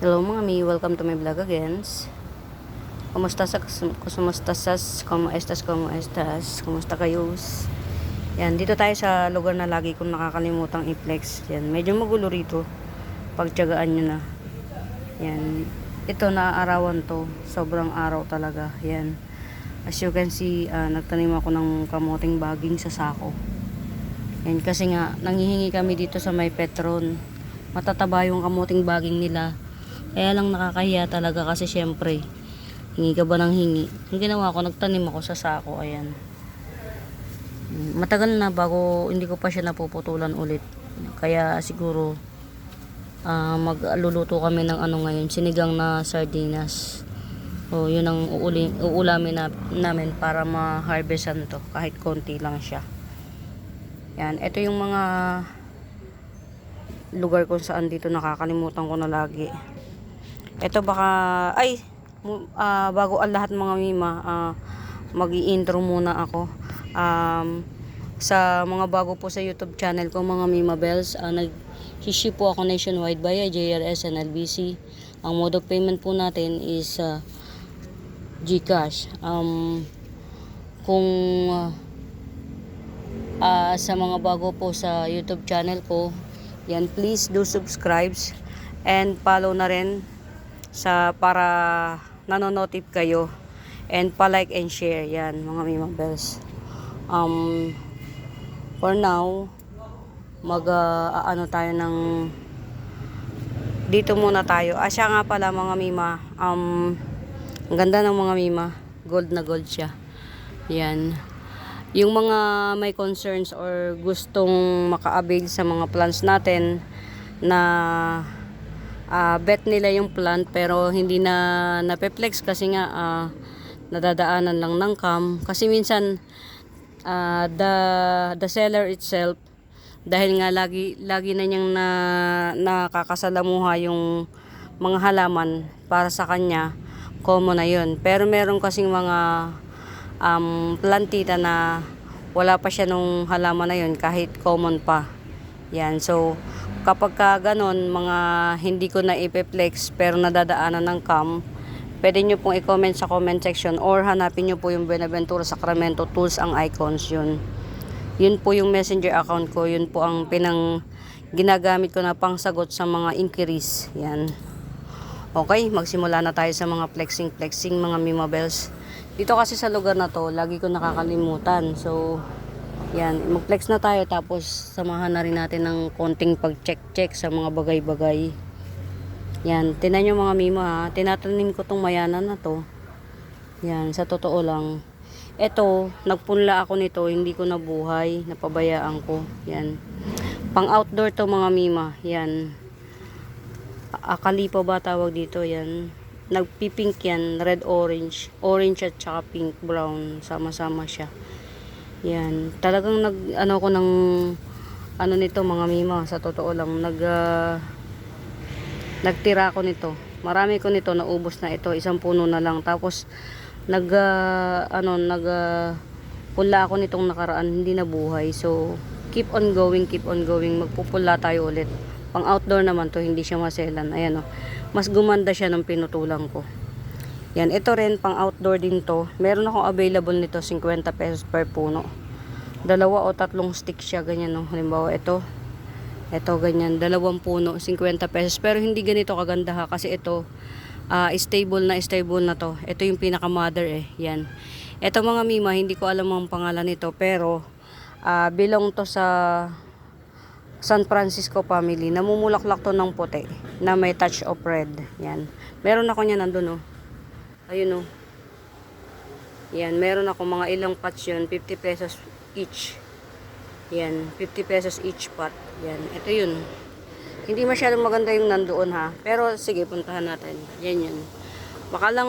Hello mga mi, welcome to my vlog again. Kumusta sa kumusta kayo? Yan, dito tayo sa lugar na lagi kong nakakalimutang i-flex. Yan, medyo magulo rito. Pagtiyagaan nyo na. Yan, ito naaarawan to. Sobrang araw talaga. Yan. As you can see, nagtanim ako ng kamuting baging sa sako. Yan, kasi nga, nanghihingi kami dito sa may Petron. Matataba yung kamuting baging nila. Kaya lang nakakahiya talaga kasi syempre, hingi ka ba ng hingi? Yung ginawa ko, nagtanim ako sa sako, ayan. Matagal na bago hindi ko pa siya napuputulan ulit. Kaya siguro, magluluto kami ng ano ngayon, sinigang na sardinas. O, yun ang uulamin namin para ma-harvestan to, kahit konti lang siya. Yan, ito yung mga lugar kung saan dito nakakalimutan ko na lagi. Ito baka, bago ang lahat mga mima, mag-i-intro muna ako. Sa mga bago po sa YouTube channel ko, mga Mima Bells, nag-ship po ako nationwide via JRS and LBC. Ang mode of payment po natin is GCash. Kung sa mga bago po sa YouTube channel ko, yan, please do subscribe and follow na rin para nanonotif kayo, and pa-like and share. Yan mga Mima Bells. For now, ano tayo ng dito muna tayo. Siya nga pala mga Mima, ang ganda ng mga Mima, gold na gold siya. Yan, yung mga may concerns or gustong maka-avail sa mga plants natin na bet nila yung plant pero hindi na napeplex kasi nga nadadaanan lang ng cam. Kasi minsan the seller itself, dahil nga lagi na niyang nakakasalamuha yung mga halaman para sa kanya, common na yun. Pero meron kasing mga plantita na wala pa siya nung halaman na yun kahit common pa. Yan, so kapag ka ganon, mga hindi ko na ipeplex pero nadadaanan ng cam, pwede nyo pong i-comment sa comment section or hanapin nyo po yung Buenaventura Sacramento Tools ang icons. Yun po yung messenger account ko. Yun po ang ginagamit ko na pangsagot sa mga inquiries. Yan. Okay, magsimula na tayo sa mga flexing mga Mima Bells. Dito kasi sa lugar na to, lagi ko nakakalimutan. So yan, mag-flex na tayo, tapos samahan na rin natin ng konting pag-check sa mga bagay-bagay. Yan, tinan nyo mga Mima ha, tinatanim ko tong mayanan na to. Yan, sa totoo lang. Eto, nagpunla ako nito, hindi ko nabuhay, napabayaan ko. Yan, pang outdoor to mga Mima. Yan, akalipa ba tawag dito? Yan, nagpipink yan, red orange at saka pink brown, sama-sama siya. Yan, talagang ko ng nito mga Mima, sa totoo lang, nagtira ko nito. Marami ko nito, naubos na ito, isang puno na lang. Tapos pula ako nitong nakaraan, hindi nabuhay. So keep on going, magpupula tayo ulit. Pang outdoor naman to, hindi siya maselan. Ayan mas gumanda siya ng pinutulang ko. Yan, ito rin pang outdoor din to. Meron akong available nito, 50 pesos per puno. 2 o 3 stick siya, ganyan Halimbawa, ito ganyan, 2 puno, 50 pesos. Pero hindi ganito kaganda ha, kasi ito stable na to. Ito yung pinaka mother yan. Ito mga Mima, hindi ko alam ang pangalan nito, pero belong to sa San Francisco family. Namumulaklak to ng puti na may touch of red. Yan, meron ako niyan nandun ayun yan, meron ako mga ilang pots yun, 50 pesos each. Yan, 50 pesos each pot. Yan, ito yun. Hindi masyadong maganda yung nandoon ha, pero sige, puntahan natin. Yan yun, baka lang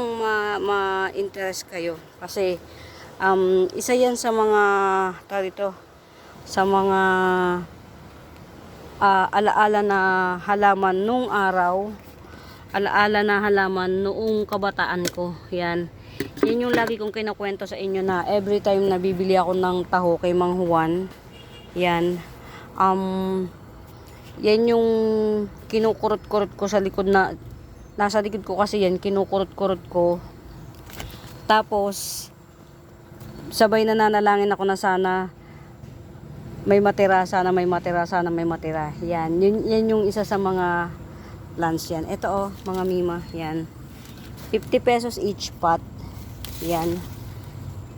ma-interest kayo kasi isa yan sa mga sa mga alaala na halaman nung araw, alaala na halaman noong kabataan ko. Yan yung lagi kong kinakwento sa inyo, na every time na bibili ako ng taho kay Mang Juan, yan, yan yung kinukurot-kurot ko sa likod na Nasa likod ko kasi yan, kinukurot-kurot ko. Tapos, sabay nananalangin ako na sana may matira, sana may matira, sana may matira. Yan, yan yung isa sa mga plants yan. Ito oh, mga mima, yan. 50 pesos each pot. Yan.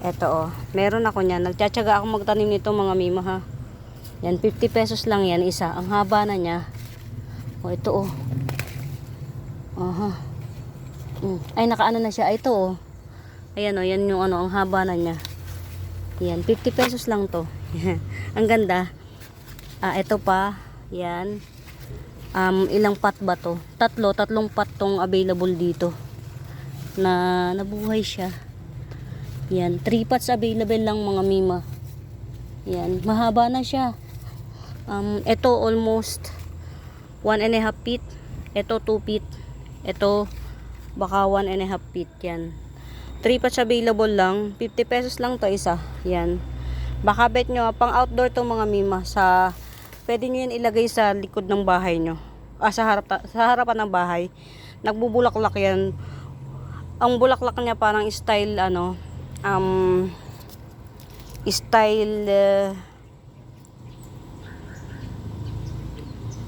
Ito oh, meron ako niyan. Nagtsatsaga ako magtanim nito mga mima ha. Yan, 50 pesos lang yan isa. Ang haba na niya. Oh, ito oh. Aha. Ay, nakaano na siya. Ito oh. Ayan oh, yan yung ano, ang haba na niya. Yan, 50 pesos lang to. Ang ganda. Ito pa. Yan. Ilang pot ba to? Tatlong pot tong available dito. Na nabuhay siya. Yan, 3 pots available lang mga mima. Yan, mahaba na siya. Ito almost 1.5 feet. Ito 2 feet. Ito baka 1.5 feet. Yan. 3 pots available lang. 50 pesos lang to isa. Yan. Baka bet nyo, pang outdoor to mga mima. Pwede nyo yan ilagay sa likod ng bahay nyo. Sa harapan ng bahay. Nagbubulaklak yan. Ang bulaklak niya parang style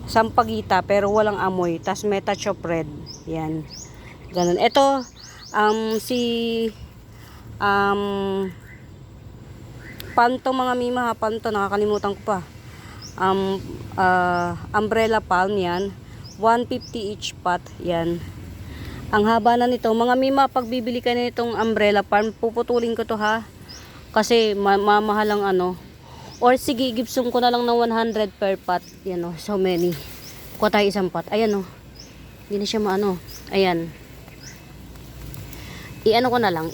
sampagita pero walang amoy. Tas may touch of red. Yan. Ganun. Ito panto mga mima ha, panto, nakakalimutan ko pa. Umbrella palm yan. 150 each pot. Yan. Ang haba na nito. Mga mima, pag bibili ka na nitong umbrella palm, puputulin ko to ha. Kasi mamahal ang ano. Or sige, gibsong ko na lang ng 100 per pot. Yan o, so many. Kuha tayo isang pot. Ayan o. Hindi na siya maano. Ayan. I-ano ko na lang.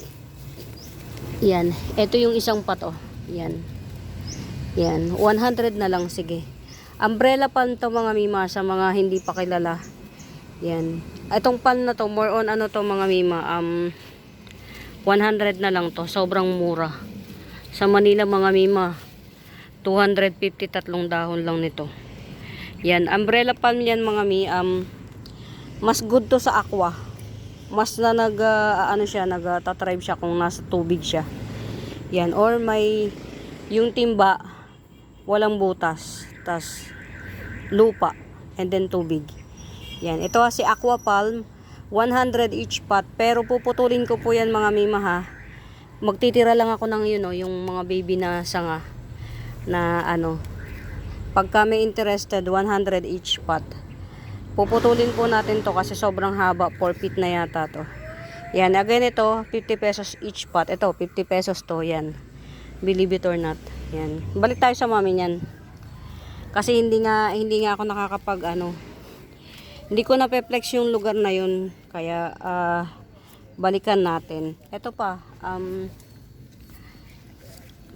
Yan. Ito yung isang pot o. Yan. Yan. 100 na lang. Sige. Umbrella palm to mga mima sa mga hindi pa kilala. Yan. Itong palm na to, more on ano to mga mima. 100 na lang to. Sobrang mura. Sa Manila mga mima. 250, 3 dahon lang nito. Yan. Umbrella palm yan mga mi. Mas good to sa aqua. Mas na nag-tatribe siya kung nasa tubig siya. Yan. Or may yung timba walang butas. Tas lupa. And then tubig. Yan. Ito si aqua palm. 100 each pot. Pero puputulin ko po yan mga mima ha. Magtitira lang ako ng yung mga baby na sanga. Na pagka may interested, 100 each pot. Puputulin po natin to kasi sobrang haba. 4 feet na yata to. Yan. Again ito, 50 pesos each pot. Ito, 50 pesos to. Yan. Believe it or not. Yan. Balik tayo sa mami niyan. Kasi hindi nga ako nakakapag hindi ko na-flex yung lugar na yun. Kaya balikan natin. Ito pa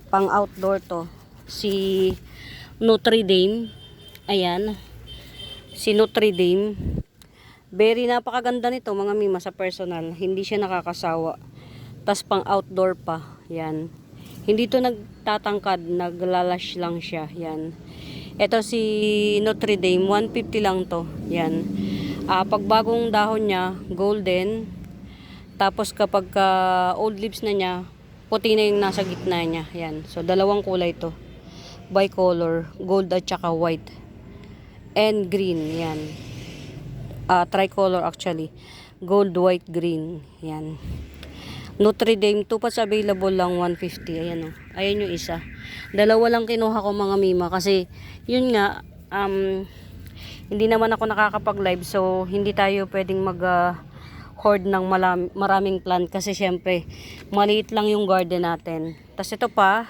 pang outdoor to. Si Notre Dame. Ayan. Si Notre Dame. Very napakaganda nito mga mima sa personal. Hindi siya nakakasawa. Tas pang outdoor pa. Yan. Hindi to nagtatangkad. Naglalash lang siya. Yan. Ito si Notre Dame. 150 lang to. Yan. Pag bagong dahon niya, golden. Tapos kapag old leaves na niya, puti na yung nasa gitna niya. Yan. So, dalawang kulay to. Bicolor. Gold at saka white. And green. Yan. Tricolor actually. Gold, white, green. Yan. Notre Dame. 2 pots available lang. 150. Ayan o. Ayan yung isa. Dalawa lang kinuha ko mga mima. Kasi, yun nga, hindi naman ako nakakapag-live. So, hindi tayo pwedeng hoard ng maraming plant kasi syempre maliit lang yung garden natin. Tapos ito pa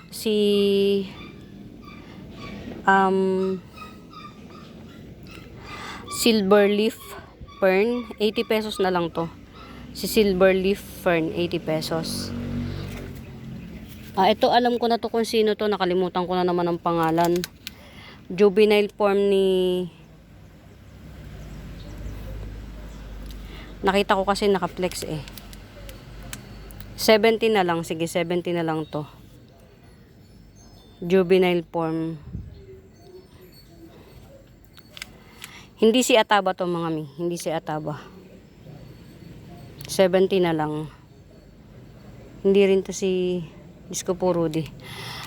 si silver leaf fern, 80 pesos na lang to. Si silver leaf fern, 80 pesos. Ito alam ko na to kung sino to, nakalimutan ko na naman ang pangalan. Juvenile form ni nakita ko kasi naka-flex 70 na lang. Sige, 70 na lang to. Juvenile form. Hindi si Ataba to mga mi. Hindi si Ataba. 70 na lang. Hindi rin to si Disco po Rudy.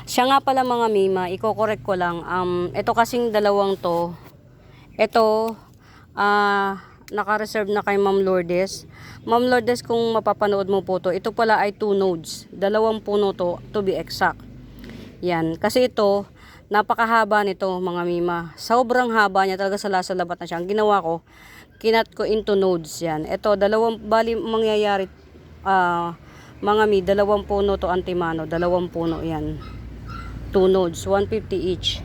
Siya nga pala mga mima, i-correct ko lang. Ito kasing dalawang to. Ito, naka-reserve na kay Ma'am Lourdes. Ma'am Lourdes, kung mapapanood mo po to, ito pala ay 2 nodes. 2 puno to be exact. Yan. Kasi ito, napakahaba nito mga mima. Sobrang haba niya talaga, sa labat na siya. Ang ginawa ko, kinat ko into nodes yan. Ito, bali mangyayari, mga mi, 2 puno to antimano. 2 puno yan. 2 nodes, 150 each.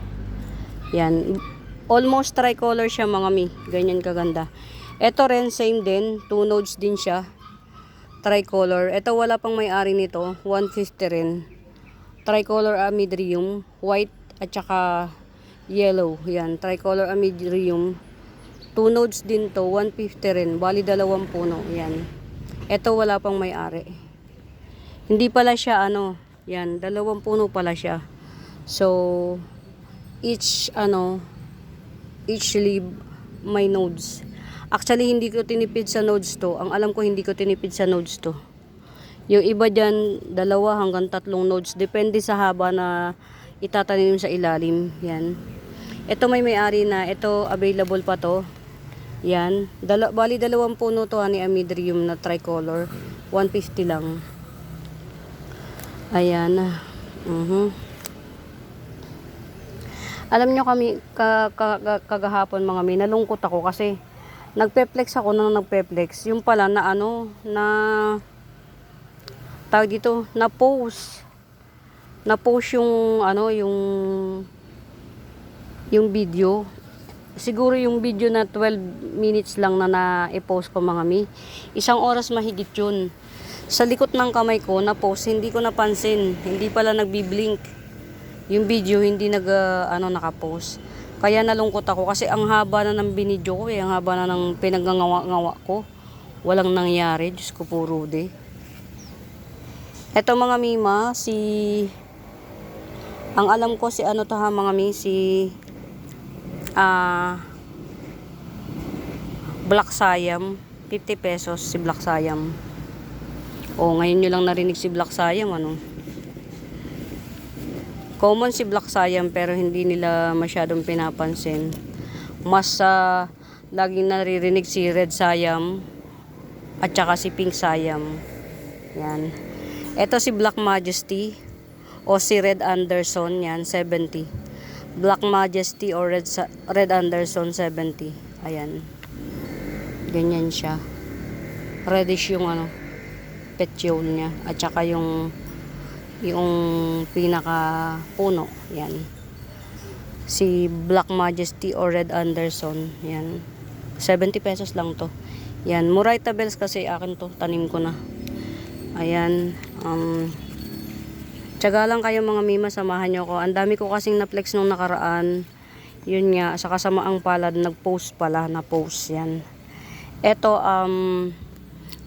Yan. Almost tricolor siya mga mi. Ganyan kaganda. Ito rin, same din. 2 nodes din siya. Tricolor. Ito wala pang may-ari nito. 150 rin. Tricolor amidrium. White at saka yellow. Yan. Tricolor amidrium. 2 nodes din to. 150 rin. Bali 2 puno. Yan. Ito wala pang may-ari. Hindi pala siya ano. Yan. 2 puno pala siya. So, each leaf may nodes. Actually, hindi ko tinipid sa nodes to. Ang alam ko, hindi ko tinipid sa nodes to. Yung iba dyan, 2 hanggang 3 nodes. Depende sa haba na itatanim sa ilalim. Yan. Ito may-ari na. Ito, available pa to. Yan. Bali 2 puno to ni amidrium na tricolor. 150 lang. Ayan. Alam nyo kami, kagahapon mga may, nalungkot ako kasi nagpe-flex ako nang nagpe-flex. Yung pala na tawag dito, na-post yung yung video. Siguro yung video na 12 minutes lang na na-post ko mga mi. 1 oras mahigit yun. Sa likot ng kamay ko na-post, hindi ko napansin. Hindi pala nagbi-blink. Yung video hindi naka-post. Kaya nalungkot ako kasi ang haba na ng binidyo ko, ang haba na ng pinaggangawa ko. Walang nangyari, Diyos ko po Rudy. Eto mga mima, ang alam ko si mga mi, Black Siam, 50 pesos si Black Siam. Ngayon nyo lang narinig si Black Siam, Common si Black Siam pero hindi nila masyadong pinapansin. Mas laging naririnig si Red Siam at saka si Pink Siam. Yan. Ito si Black Majesty o si Red Anderson, yan, 70. Black Majesty o Red Anderson, 70. Ayan. Ganyan siya. Reddish yung petiole niya at saka yung pinaka puno, yan. Si Black Majesty o Red Anderson, yan. 70 pesos lang to. Yan, Murayta bells kasi akin to, tanim ko na. Ayan, tiyaga lang kayo mga mima, samahan nyo ko. Ang dami ko kasing na-flex nung nakaraan. Yun nga, sa kasamaang palad, na-post, yan. Eto,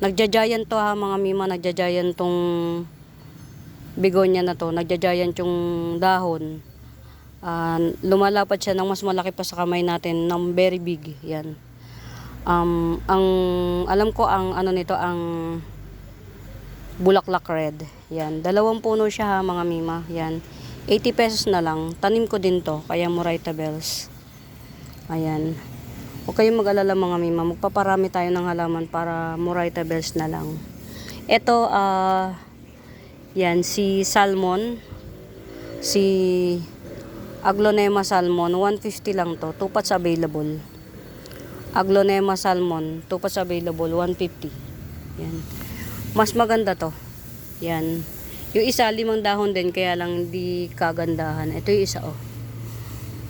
nagja-giant to mga mima, nagja-giant tong begonia na to, nagja-giant yung dahon. Lumalapad siya ng mas malaki pa sa kamay natin, ng very big, yan. Ang alam ko ang nito, ang bulaklak red, yan. 2 puno siya mga mima, yan. 80 pesos na lang, tanim ko din to, kaya Murayta bells. Ayan. Huwag kayong mag-alala mga mima, magpaparami tayo ng halaman para Murayta bells na lang. Ito, yan, si Salmon, si Aglonema Salmon, 150 lang to, 2 pots available. Aglonema Salmon, 2 pots available, 150. Yan. Mas maganda to. Yan. Yung isa, 5 dahon din, kaya lang hindi kagandahan. Ito yung isa,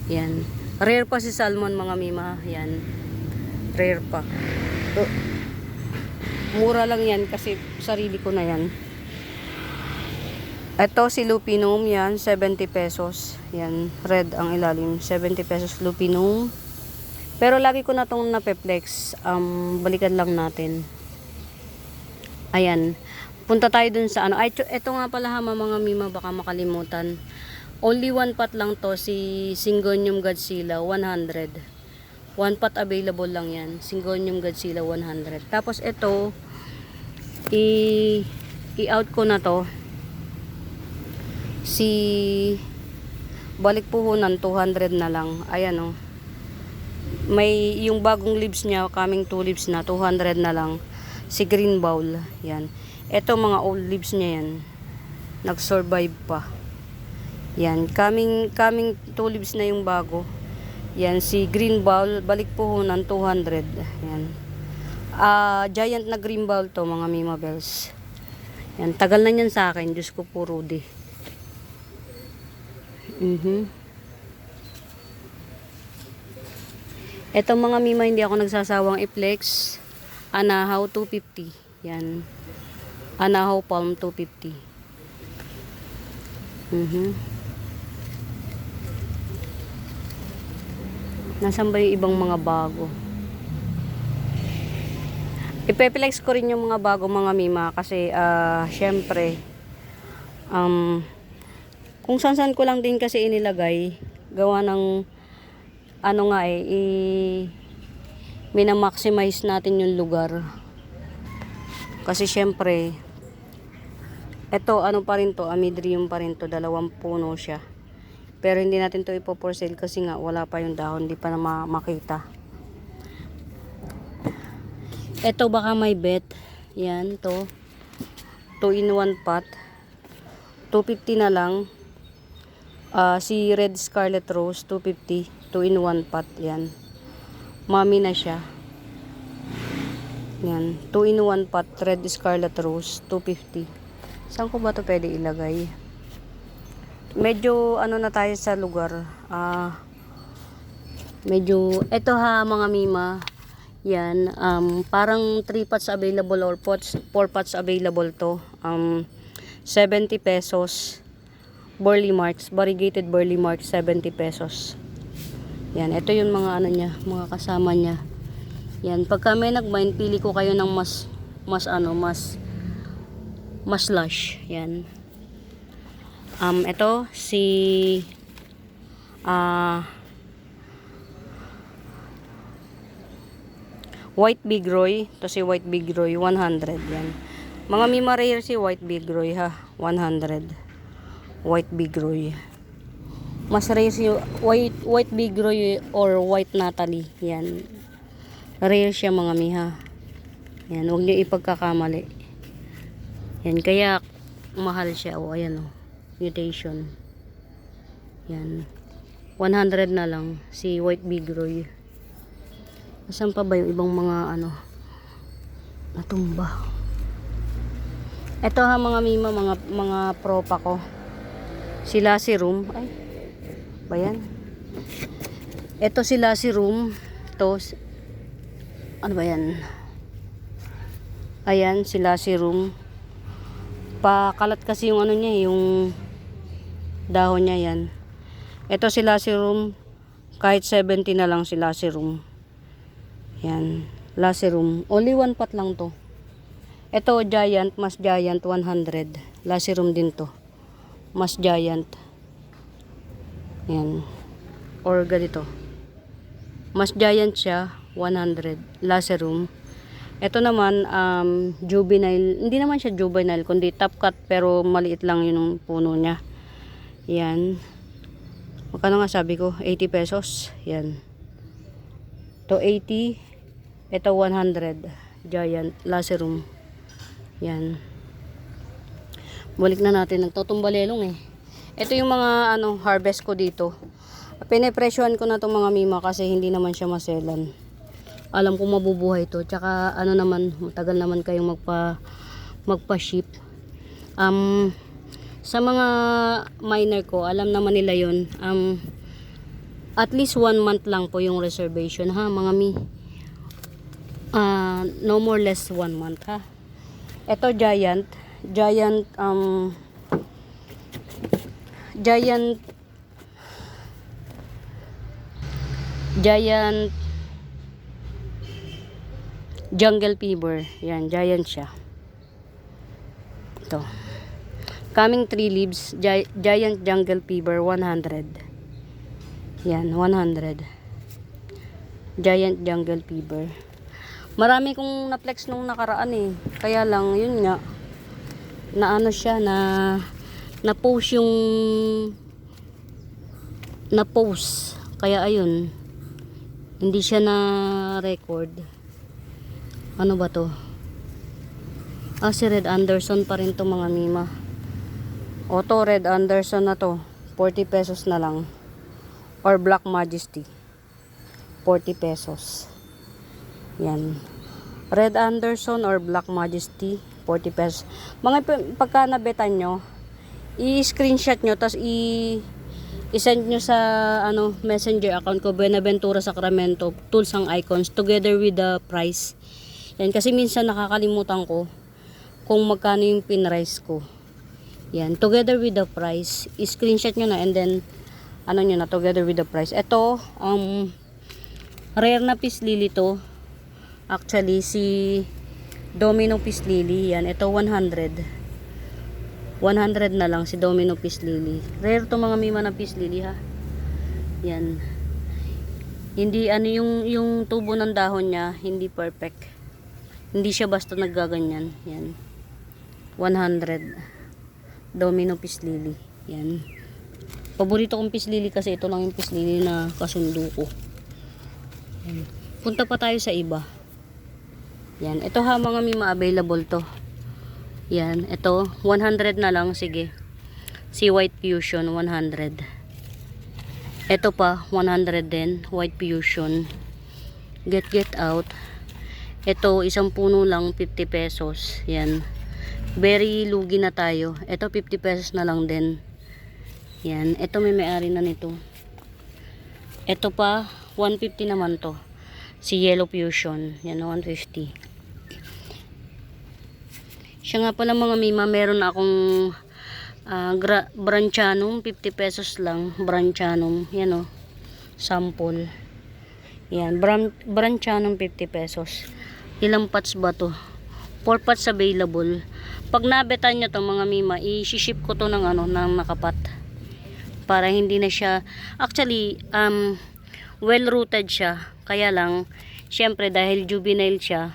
Yan. Rare pa si Salmon mga mima. Yan. Rare pa. Mura lang yan kasi sarili ko na yan. Ito si Lupinum, yan, 70 pesos. Yan, red ang ilalim, 70 pesos Lupinum. Pero lagi ko na itong napeplex. Balikan lang natin. Ayan. Punta tayo dun sa Ay, ito nga pala mga mima, baka makalimutan. Only 1 pot lang to, si Syngonium Godzilla, 100. One pot available lang yan. Syngonium Godzilla 100. Tapos ito, i-out ko na to. Balik puhunan 200 na lang. Ayan o. May yung bagong leaves niya, coming 2 leaves na, 200 na lang. Si green bowl. Yan. Ito mga old leaves niya yan. Nag-survive pa. Yan. Coming 2 leaves na yung bago. Yan. Si green bowl, balik puhunan 200. Yan. Giant na green bowl to mga Mima Bells. Yan. Tagal na yan sa akin. Diyos ko po, Rudy. Ito mga Mima, hindi ako nagsasawang i-flex. Anahaw 250. Yan. Anahaw palm 250. Nasaan ba yung ibang mga bago? Ipe-flex ko rin yung mga bago mga Mima kasi syempre kung saan ko lang din kasi inilagay, gawa ng ano nga minamaximize natin yung lugar. Kasi syempre, eto ano pa rin to, amidrium pa rin to, 2 puno siya. Pero hindi natin to ipo-for sale kasi nga wala pa yung dahon, hindi pa na makita. Eto baka may bet. Yan to. 2 in 1 pot. 250 na lang. Si Red Scarlet Rose 250, 2 in 1 pot. Yan. Mami na siya. Yan. 2 in 1 pot Red Scarlet Rose 250. Saan ko ba to pwede ilagay? Medyo ano na tayo sa lugar. Medyo eto ha mga Mima. Yan. Parang 3 pots available or 4 pots available to. 70 pesos. Burley marks, variegated burley marks, 70 pesos. Yan, ito yung mga ano niya, mga kasama niya. Yan, pagka may nag-mine, pili ko kayo ng mas lush. Yan. Ito si White Big Roy. Ito si White Big Roy, 100. Yan. Mga Mima rare si White Big Roy ha, 100. White Big Roy. Mas rare si White Big Roy or White Natalie. Yan. Rare siya mga Miha. Yan, huwag niyo ipagkakamali. Yan, kaya mahal siya. O, ayan o. Mutation. Yan. 100 na lang si White Big Roy. Saan pa ba yung ibang mga ano natumba? Ito ha mga Mima, mga propa ko. Sila si room. Ay. Ba yan? Ito sila si room. Ito. Ano ba yan? Ayan, sila si room. Pakalat kasi yung ano niya, yung dahon niya yan. Ito sila si room. Kahit 70 na lang sila si room. Yan. Lassie room. Only 1 pot lang to. Ito giant, mas giant 100. Lassie room din to. Mas giant. Yan. Or ganito. Mas giant siya, 100. Lassie room. Ito naman, juvenile. Hindi naman siya juvenile, kundi top cut. Pero maliit lang yung puno niya. Yan. Magkano nga sabi ko? 80 pesos. Yan. Ito 80. Ito 100. Giant. Lassie room. Yan. Balik na natin. Nagtutumbalelong eh. Ito yung mga harvest ko dito. Pinepresyohan ko na itong mga Mima kasi hindi naman siya maselan. Alam ko mabubuhay to. Tsaka naman, matagal naman kayong magpa-ship. Sa mga miner ko, alam naman nila yun. At least 1 month lang po yung reservation ha mga Mi. No more less 1 month ha. Ito giant jungle fever. Yan, giant siya. Ito. Coming 3 leaves, giant jungle fever 100. Yan, 100. Giant Jungle Fever. Marami kong na-flex nung nakaraan eh. Kaya lang, yun nga, na ano siya, na-post yung na-post. Kaya ayun, hindi siya na-record. Ano ba to? Si Red Anderson pa rin to mga mima. To Red Anderson na to. 40 pesos na lang. Or Black Majesty. 40 pesos. Yan. Red Anderson or Black Majesty. 40 pesos. Mga pagka nabetan nyo, i-screenshot nyo, tapos i-send nyo sa messenger account ko, Buenaventura Sacramento, tools ang icons, together with the price. Yan, kasi minsan nakakalimutan ko kung magkano yung pinrice ko. Yan, together with the price, i-screenshot nyo na, and then, nyo na, together with the price. Ito, rare na peace lily to. Actually, si Domino Peace Lily, yan, ito 100 na lang si Domino Peace Lily. Rare to mga mima na Peace Lily ha. Yan. Hindi yung tubo ng dahon niya, hindi perfect. Hindi siya basta naggaganyan. Yan. 100 Domino Peace Lily. Yan. Paborito kong Peace Lily kasi ito lang yung Peace Lily na kasundo ko. Yan. Punta pa tayo sa iba. Yan. Ito ha mga mima, available to. Yan. Ito 100 na lang. Sige. Si White Fusion 100. Ito pa 100 din. White Fusion. Get out. Ito isang puno lang 50 pesos. Yan. Very lugi na tayo. Ito 50 pesos na lang din. Yan. Ito may-ari na nito. Ito pa 150 naman to. Si Yellow Fusion. Yan 150. Siya nga pala mga mima, meron akong Branchanum, 50 pesos lang. Branchanum, yan o, sample. Yan, Branchanum 50 pesos. Ilang pots ba to? 4 pots available. Pag nabetan nyo to mga mima, i-ship ko to ng ng nakapat. Para hindi na siya, actually, well rooted siya. Kaya lang, syempre dahil juvenile siya,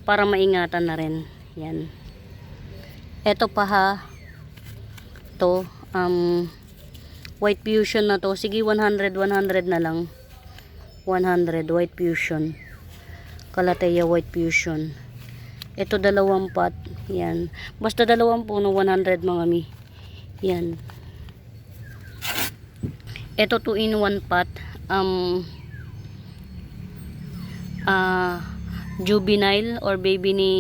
para maingatan na rin. Yan. Eto pa ha. To, White Fusion na to. Sige, 100 na lang. 100 White Fusion. Calathea White Fusion. Ito 2 pot. Yan. Basta 2 puno, 100 mga mi. Yan. Ito 2 in 1 pot. Juvenile or baby ni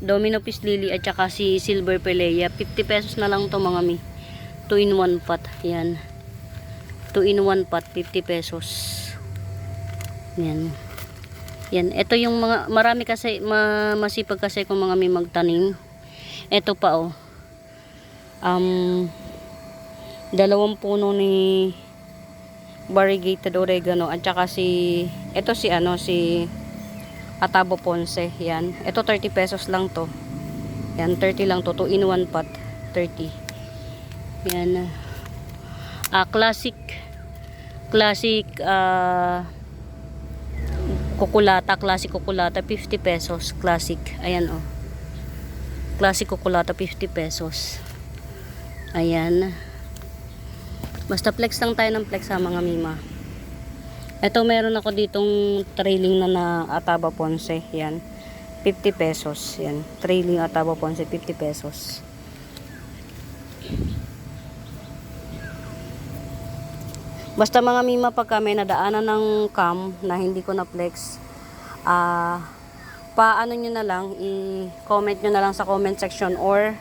Domino Peace Lily at saka si Silver Pelea. 50 pesos na lang to mga mi. 2 in 1 pot. Yan. 2 in 1 pot, 50 pesos. Yan. Yan. Ito yung mga, marami kasi, masipag kasi kung mga mi magtanim. Ito pa oh. 2 puno ni variegated oregano at saka ito si Atabo Ponce. Yan. Ito 30 pesos lang to. Yan, 30 lang to. 2 in 1 pot. 30. Yan. Classic kukulata. Classic kukulata. 50 pesos. Classic. Ayan oh. Classic kukulata. 50 pesos. Ayan. Basta flex lang tayo ng flex ha mga mima. Ito meron ako ditong trailing na Ataba Ponce. Yan. 50 pesos. Yan. Trailing Ataba Ponce. 50 pesos. Basta mga mima, pagka may nadaanan ng cam na hindi ko na flex, paano nyo na lang, i-comment nyo na lang sa comment section or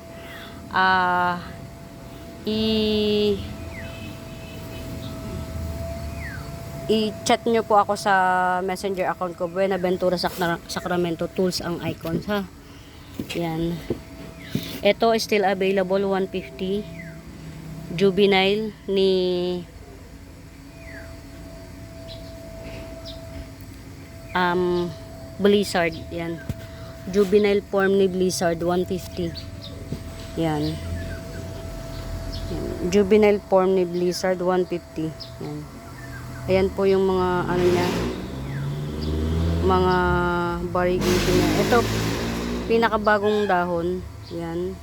i-chat nyo po ako sa messenger account ko, Buenaventura Sacramento, tools ang icons ha. Yan. Ito is still available, 150. Juvenile ni Blizzard. Yan. Juvenile form ni Blizzard, 150. Yan. Yan. Juvenile form ni Blizzard, 150. Yan. Ayan po yung mga ano niya, mga variegation niya. Ito, pinakabagong dahon. Yan.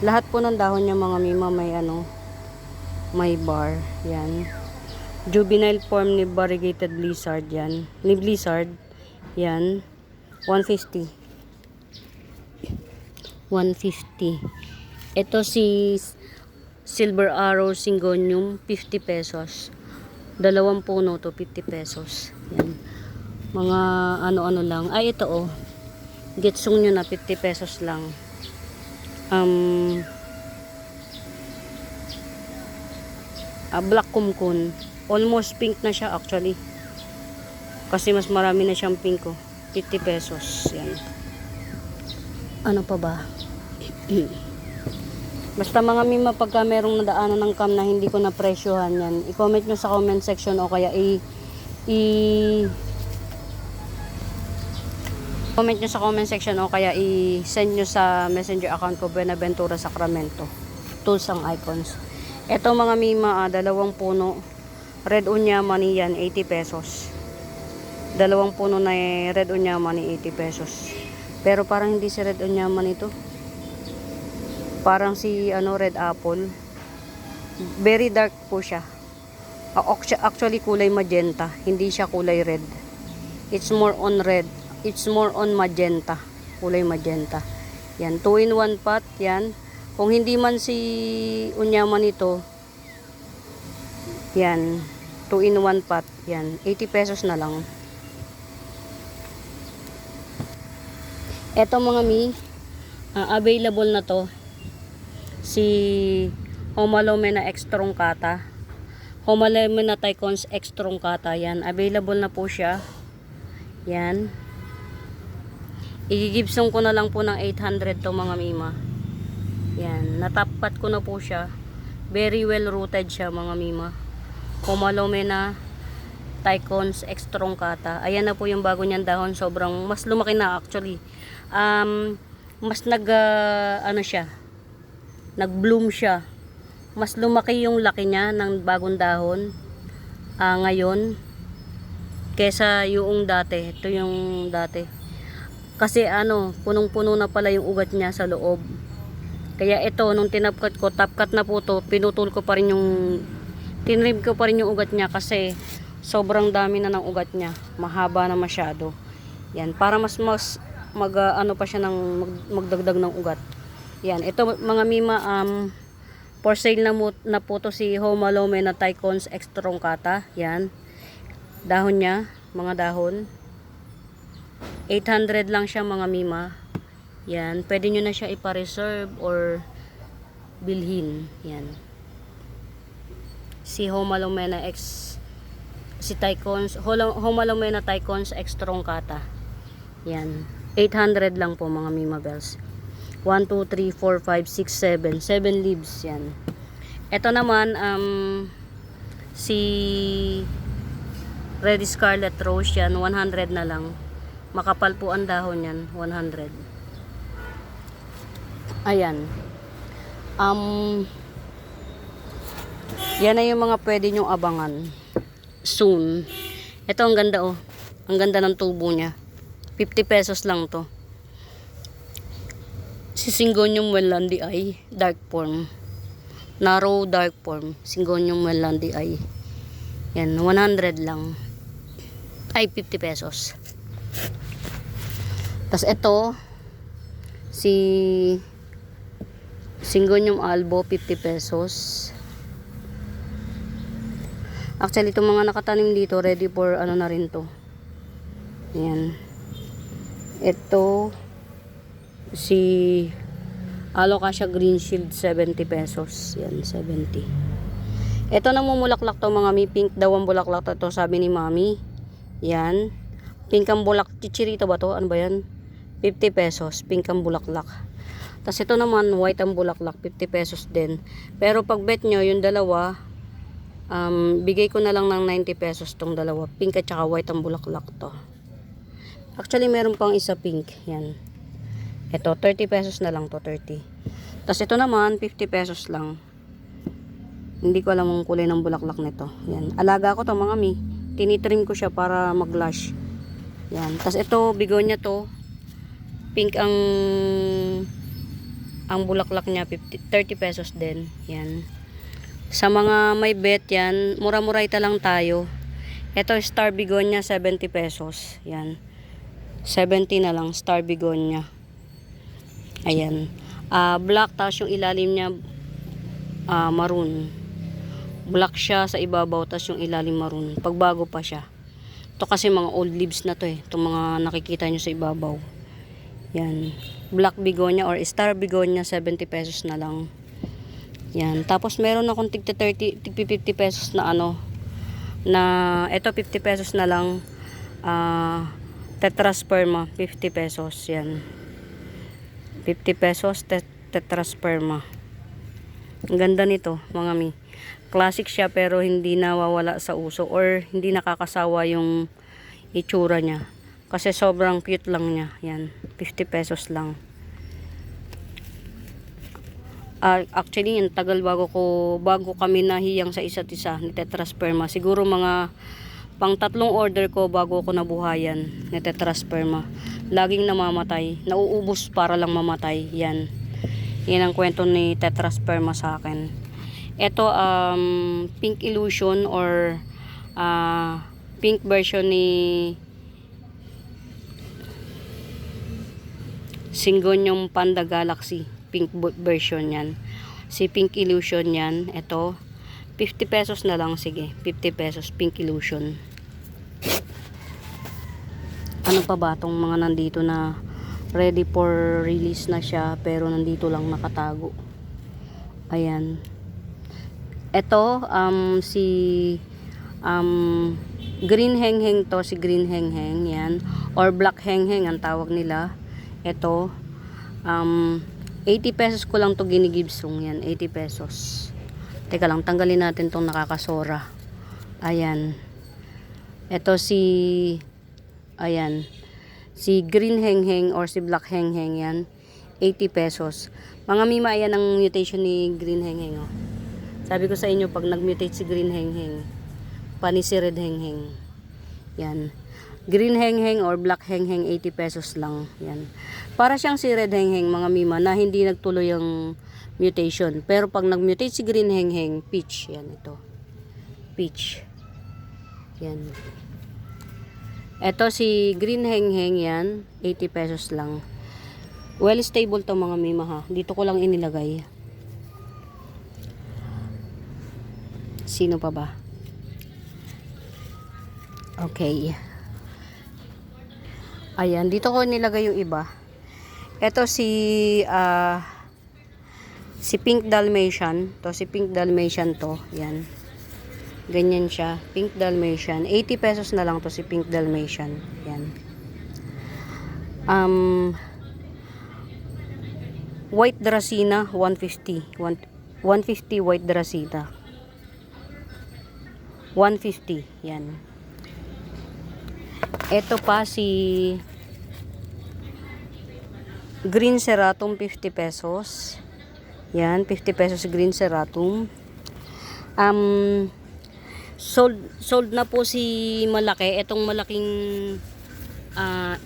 Lahat po ng dahon niya mga mima may ano, may bar. Yan. Juvenile form ni variegated Blizzard. Yan. Ni Blizzard. Yan. 150. 150. Ito si Silver Arrow Syngonium, 50 pesos. Dalawang puno to, 50 pesos. Yan. Mga ano-ano lang. Ay, ito oh. Getsong nyo na, 50 pesos lang. Black kumkun. Almost pink na siya actually. Kasi mas marami na siyang pink oh. 50 pesos. Yan. Ano pa ba? Basta mga mima, pagka merong nadaanan ng cam na hindi ko na presyohan yan, i-comment nyo sa comment section o kaya comment nyo sa comment section o kaya i-send nyo sa messenger account ko, Buenaventura Sacramento. Tools ang icons. Ito mga mima, dalawang puno. Red Unyamani yan, 80 pesos. Dalawang puno na Red Unyamani, 80 pesos. Pero parang hindi si Red Unyamani ito. Parang si ano, Red Apple. Very dark po siya. Actually kulay magenta, hindi siya kulay red. It's more on red. It's more on magenta. Kulay magenta. Yan, 2 in 1 pot, yan. Kung hindi man si Unyaman ito, yan, 2 in 1 pot, yan, 80 pesos na lang. Eto mga mi, available na to. Si Homalomena X truncata. Homalomena Tycons X truncata, yan, available na po siya. Yan. Igigibsong ko na lang po ng 800 to mga mima. Yan, natapat ko na po siya. Very well rooted siya mga mima. Homalomena Tycons X truncata. Ayan na po yung bago niyang dahon, sobrang mas lumaki na actually. Mas ano siya, nag-bloom siya. Mas lumaki yung laki niya ng bagong dahon ngayon kesa yung dati. Ito yung dati. Kasi ano, punong-puno na pala yung ugat niya sa loob. Kaya ito, nung tinapkat ko, tapkat na po to, pinutol ko pa rin yung, tinrim ko pa rin yung ugat niya kasi sobrang dami na ng ugat niya. Mahaba na masyado. Yan, para mas ano pa siya ng magdagdag ng ugat. Yan, ito mga mima, for sale na po to si Homalomena Tycons X truncata. Yan, dahon niya, mga dahon. 800 lang siya mga mima. Yan, pwede nyo na siya ipa-reserve or bilhin. Yan. Si Homalomena X, si Tycons, Homalomena Tycons X truncata. Yan. 800 lang po mga mima bells. 1, 2, 3, 4, 5, 6, 7. 7 leaves yan. Ito naman, si Red Scarlet Rose yan, 100 na lang. Makapal po ang dahon yan, 100. Ayan. Yan na yung mga pwede nyong abangan soon. Ito ang ganda oh. Ang ganda ng tubo niya. 50 pesos lang to. Si Syngonium Wellandi ay dark form. Narrow dark form. Syngonium Wellandi ay. Yan, 100 lang. Ay, 50 pesos. Tapos ito, si Syngonium Albo, 50 pesos. Actually, itong mga nakatanim dito, ready for ano na rin to. Ayan. Ito, si Alocasia Green Shield, 70 pesos. Yan, 70. Ito namumulaklak to mga mi. Pink daw ang bulaklak to, sabi ni mami. Yan. Pink ang bulak. Chichirito ba to? Ano ba yan? 50 pesos. Pink ang bulaklak. Tapos ito naman, white ang bulaklak. 50 pesos din. Pero pag bet nyo, yung dalawa, bigay ko na lang ng 90 pesos tong dalawa. Pink at saka white ang bulaklak to. Actually, meron pang isa pink. Yan. Ito, 30 pesos na lang to. 30. Tapos ito naman, 50 pesos lang. Hindi ko alam ang kulay ng bulaklak nito. Yan. Alaga ko to mga mi. Tinitrim ko siya para mag-lush. Yan. Tapos ito, begonia to. Pink ang bulaklak niya, 30 pesos din. Yan. Sa mga may bet yan, mura-murayta lang tayo. Ito, star begonia, 70 pesos. Yan. 70 na lang, star begonia. Ayan. Black, tapos yung ilalim niya, maroon. Black siya sa ibabaw, tapos yung ilalim maroon. Pagbago pa siya. Ito kasi mga old leaves na to eh. Itong mga nakikita nyo sa ibabaw. Yan. Black begonia or star begonia, 70 pesos na lang. Yan. Tapos meron akong tigta 30, tigpi 50 pesos na na ito 50 pesos na lang. Tetrasperma, 50 pesos. Yan. 50 pesos tetrasperma. Ang ganda nito, mga mi. Classic siya pero hindi nawawala sa uso or hindi nakakasawa yung itsura niya. Kasi sobrang cute lang niya. Yan, 50 pesos lang. Actually, yung tagal bago kami nahiyang sa isa't isa ni Tetrasperma. Siguro mga pang 3 order ko bago ako nabuhayan ni Tetrasperma. Laging namamatay. Nauubos para lang mamatay. Yan. Yan ang kwento ni Tetrasperma sa akin. Ito, pink illusion or pink version ni Syngonium Panda Galaxy. Pink version yan. Si pink illusion yan. Ito, 50 pesos na lang. Sige, 50 pesos pink illusion. Ano pa ba itong mga nandito na ready for release na siya pero nandito lang nakatago. Ayan. Ito, si green hengheng to, si green hengheng, yan. Or black hengheng ang tawag nila. Ito, 80 pesos ko lang to ginigibsong, yan, 80 pesos. Teka lang, tanggalin natin tong nakakasora. Ayan. Ito ayan, si green hengheng or si black hengheng, yan, 80 pesos. Mga mima, ayan ang mutation ni green hengheng, oh. Sabi ko sa inyo, pag nag-mutate si green hengheng, pani si red hengheng. Yan. Green hengheng or black hengheng, 80 pesos lang. Yan. Para siyang si red hengheng, mga mima, na hindi nagtuloy ang mutation. Pero pag nag-mutate si green hengheng, peach. Yan, ito. Peach. Yan. Ito si green hengheng, yan, 80 pesos lang. Well stable to mga mima, ha. Dito ko lang inilagay. Sino pa ba? Okay. Ayan, dito ko nilagay yung iba. Ito si Pink Dalmatian. To si Pink Dalmatian to. Yan. Ganyan siya. Pink Dalmatian. 80 pesos na lang to si Pink Dalmatian. Yan. White Dracena 150. 150 white Dracena. 150. Yan. Ito pa si Green Ceratum, 50 pesos. Yan, 50 pesos Green Ceratum. Sold na po si malaki. Itong malaking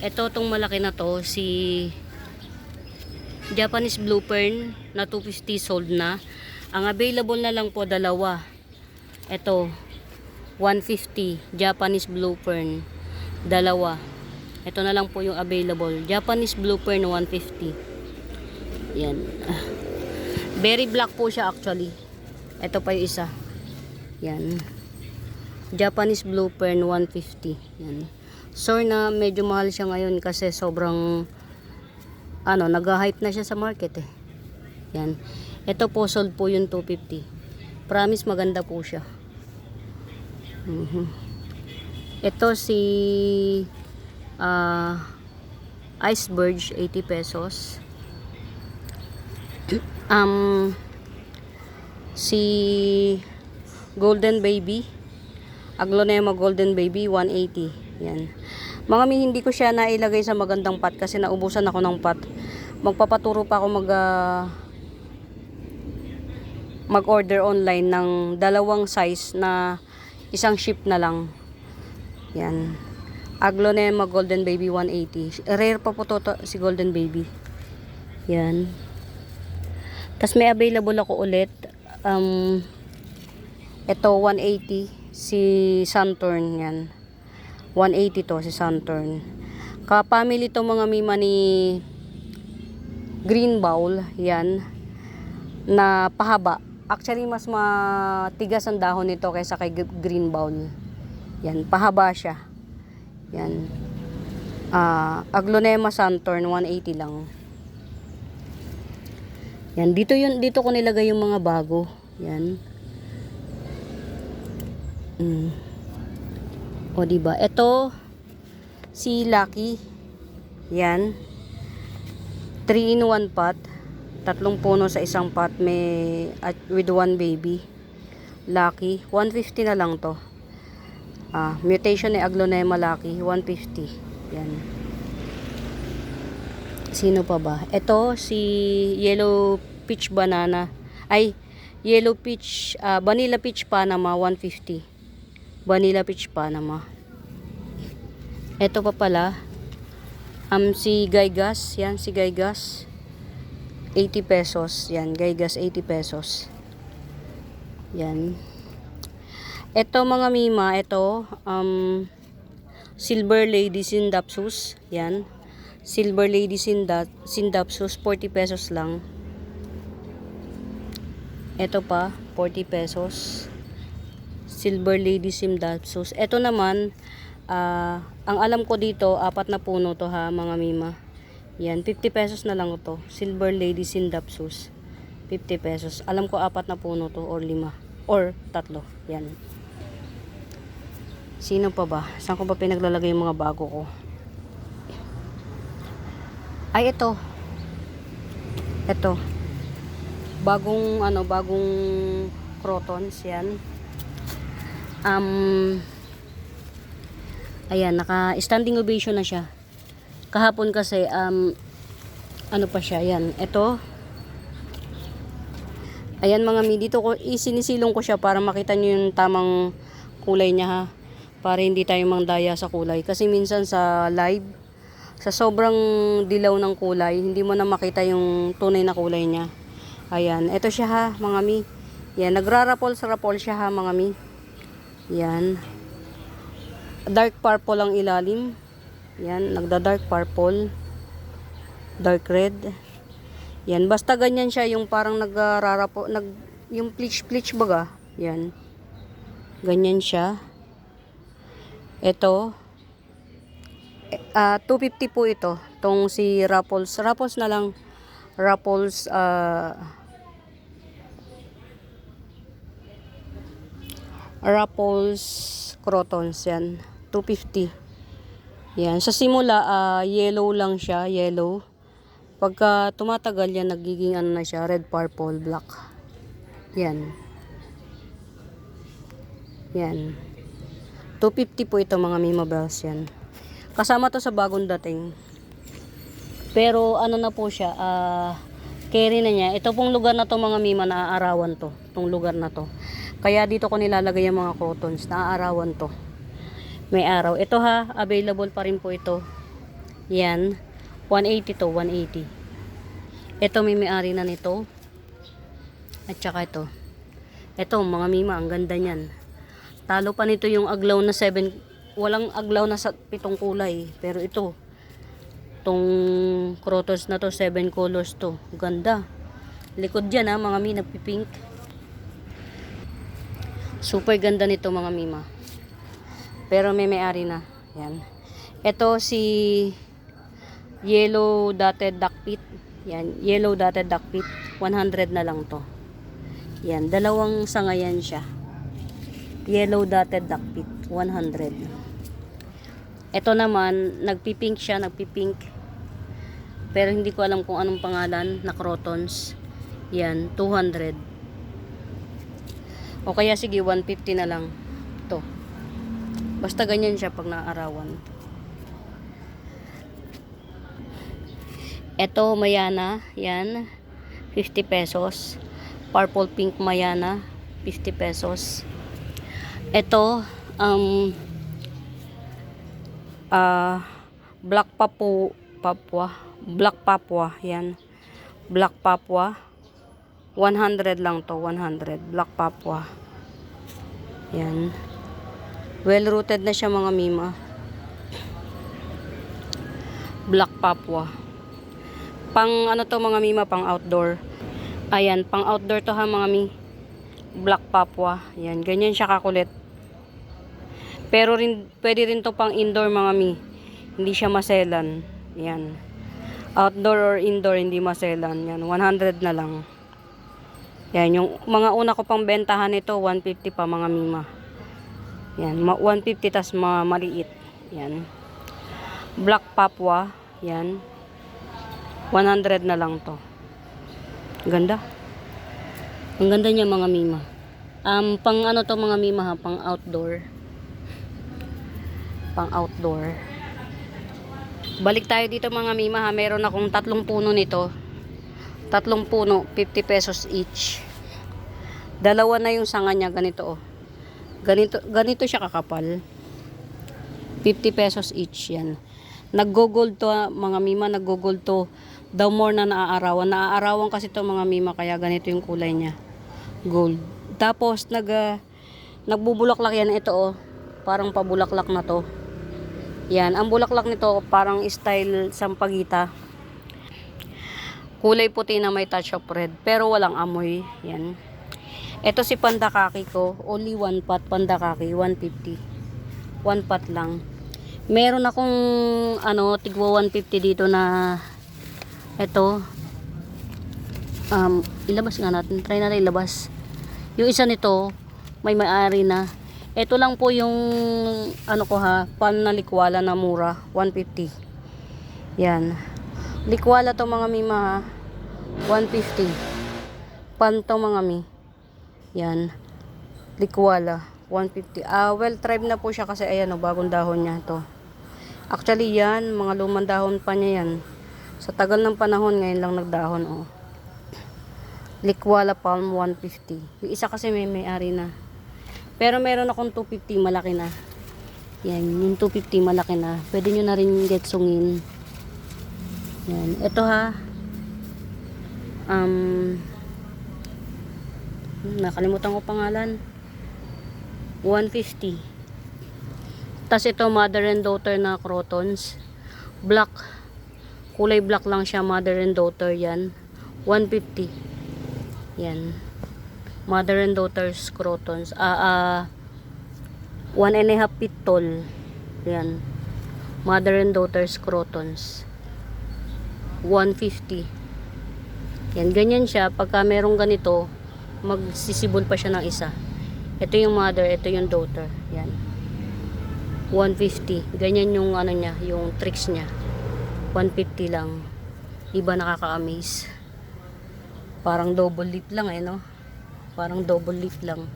itong malaki na to, si Japanese Blue Fern na 250 sold na. Ang available na lang po dalawa. Ito 150 Japanese Blue Fern, dalawa. Ito na lang po yung available. Japanese Blue Fern 150. Yan. Very black po siya actually. Ito pa yung isa. Yan. Japanese Blue Fern 150. Yan. Sorry na medyo mahal siya ngayon kasi sobrang nag-hype na siya sa market eh. Yan. Ito po sold po yung 250. Promise maganda po siya. Ito si Iceberg, 80 pesos. Si Golden Baby, Aglonema Golden Baby, 180. Yan. Mga hindi ko siya nailagay sa magandang pot kasi naubusan ako ng pot. Magpapaturo pa ako mag-order online ng dalawang size na isang ship na lang. Yan. Aglonema Golden Baby 180. Rare pa po to si Golden Baby. Yan. Tapos may available ako ulit. Ito 180 si Saturn yan. 180 to si Saturn. Ka-family to mga mima ni Green Bowl. Yan. Na pahaba. Actually, mas matigas ang dahon nito kaysa kay Green Bowl. Yan. Pahaba siya. Yan. Aglonema Saturn 180 lang. Yan. Dito ko nilagay yung mga bago. Yan. O diba? Ito si Lucky. Yan. 3-in-1 pot. 3 puno sa isang pot with 1 baby. Lucky. 150 na lang to. Mutation ni Aglonema Lucky. 150. Yan. Sino pa ba? Ito si Yellow Peach Banana. Ay, Yellow Peach, Vanilla Peach Panama 150. Vanilla Peach Panama. Ito pa pala. Si Gaigas. Yan, si Gaigas. 80 pesos. Yan, Gaigas 80 pesos. Yan. Ito mga mima, ito Silver Lady Sindapsus. Yan. Silver Lady Sindapsus 40 pesos lang. Ito pa 40 pesos. Silver Lady Sindapsus. Ito naman ang alam ko dito 4 na puno to ha mga mima. Yan 50 pesos na lang to. Silver Lady Sindapsus 50 pesos. Alam ko 4 na puno to or 5 or 3. Yan. Sino pa ba? Saan ko ba pinaglalagay yung mga bago ko? Ay, ito. Ito. Bagong crotons yan. Ayan, naka-standing ovation na siya. Kahapon kasi ano pa siya, yan. Ito. Ayan mga mi, dito ko isinisilong ko siya para makita niyo yung tamang kulay niya ha. Para hindi tayo mangdaya sa kulay. Kasi minsan sa live, sa sobrang dilaw ng kulay, hindi mo na makita yung tunay na kulay niya. Ayan, ito siya ha, mga mi. Yan, nagrarapol sa rapol siya ha, mga mi. Yan. Dark purple ang ilalim. Yan, nagda-dark purple. Dark red. Yan, basta ganyan siya, yung parang nagrarapol, yung bleach baga. Yan. Ganyan siya. Ito, 250 po ito. Tong si Raffles. Raffles na lang. Raffles, Raffles Crotons. Yan. 250. Yan. Sa simula, yellow lang siya. Yellow. Pagka tumatagal yan, nagiging ano na siya. Red, purple, black. Yan. Yan. 250 po ito mga Mima Bells yan. Kasama to sa bagong dating. Pero ano na po siya, carry na niya. Ito pong lugar na to mga Mima, naaarawan to. Itong lugar na to. Kaya dito ko nilalagay yung mga crotons. Naaarawan to. May araw. Ito ha, available pa rin po ito. Yan. 180 to, 180. Ito may-ari na nito. At saka ito. Ito mga Mima, ang ganda niyan. Talo pa nito yung aglaw na 7, walang aglaw na sa 7 kulay. Pero ito, itong crotons na to, 7 colors to. Ganda. Likod dyan ha, mga mi, nagpipink. Super ganda nito mga Mima. Pero may-ari na. Yan. Ito si Yellow Dotted Duckpit. Yan, Yellow Dotted Duckpit. 100 na lang to. Yan, dalawang sangayan siya. Yellow Dotted Duckpit, 100. Ito naman, nagpipink siya, nagpipink. Pero hindi ko alam kung anong pangalan na crotons. Yan, 200. O kaya sige, 150 na lang. Ito. Basta ganyan siya pag naaarawan. Ito, Mayana. Yan, 50 pesos. Purple Pink Mayana, 50 pesos. Ito, Black Papua. Black Papua, yan. Black Papua. 100 lang to, 100. Black Papua. Yan. Well-rooted na siya mga mima. Black Papua. Pang ano to mga mima, pang outdoor. Ayan, pang outdoor to ha mga mi. Black Papua. Yan, ganyan siya kakulit. Pero pwede rin to pang indoor mga mi. Hindi siya maselan. Yan. Outdoor or indoor, hindi maselan. Yan, 100 na lang. Yan, yung mga una ko pang bentahan nito, 150 pa mga mima. Yan, 150 tas maliit. Yan. Black Papua. Yan. 100 na lang to. Ganda. Ang ganda niya mga mima. Pang ano to mga mima ha, pang outdoor. Pang outdoor. Balik tayo dito mga mima ha. Meron akong 3 puno nito. 3 puno, 50 pesos each. Dalawa na yung sanga niya, ganito oh. Ganito siya kakapal. 50 pesos each yan. Nag-gold to mga mima, nag-gold to. Daw more na naaarawan. Naaarawan kasi to mga mima, kaya ganito yung kulay niya. Gold. Tapos nagbubulaklak yan ito oh. Parang pabulaklak na to. Yan, ang bulaklak nito parang style sampagita. Kulay puti na may touch of red, pero walang amoy. Yan. Ito si Pandakaki ko, only 1 pot Pandakaki, 150. 1 pot lang. Meron akong tigwa 150 dito na ito. Ilabas nga natin. Try natin ilabas. Yung isa nito, may-ari na. Ito lang po yung ko ha, pan na likwala na mura, 150. Yan. Likwala to mga mima ha, 150. Pan to mga mi. Yan. Likwala, 150. Well tribe na po siya kasi ayan bagong dahon niya to. Actually yan, mga lumang dahon pa niya yan. Sa tagal ng panahon, ngayon lang nagdahon oh. Likwala palm 150. Yung isa kasi may-ari na. Pero meron akong 250 malaki na. Yan, yung 250 malaki na. Pwede nyo na rin getsungin. Yan, ito ha. Nakalimutan ko pangalan. 150. Tas ito mother and daughter na crotons. Black. Kulay black lang siya, mother and daughter yan. 150. Yan. Mother and daughter's crotons. 1.5 feet tall. Yan. Mother and daughter's crotons. 150. Yan. Ganyan siya. Pagka merong ganito, magsisibol pa siya ng isa. Ito yung mother, ito yung daughter. Yan. 150. Ganyan yung niya, yung tricks niya. 150 lang. Iba nakaka-amaze. Parang double leaf lang no? Parang double leaf lang.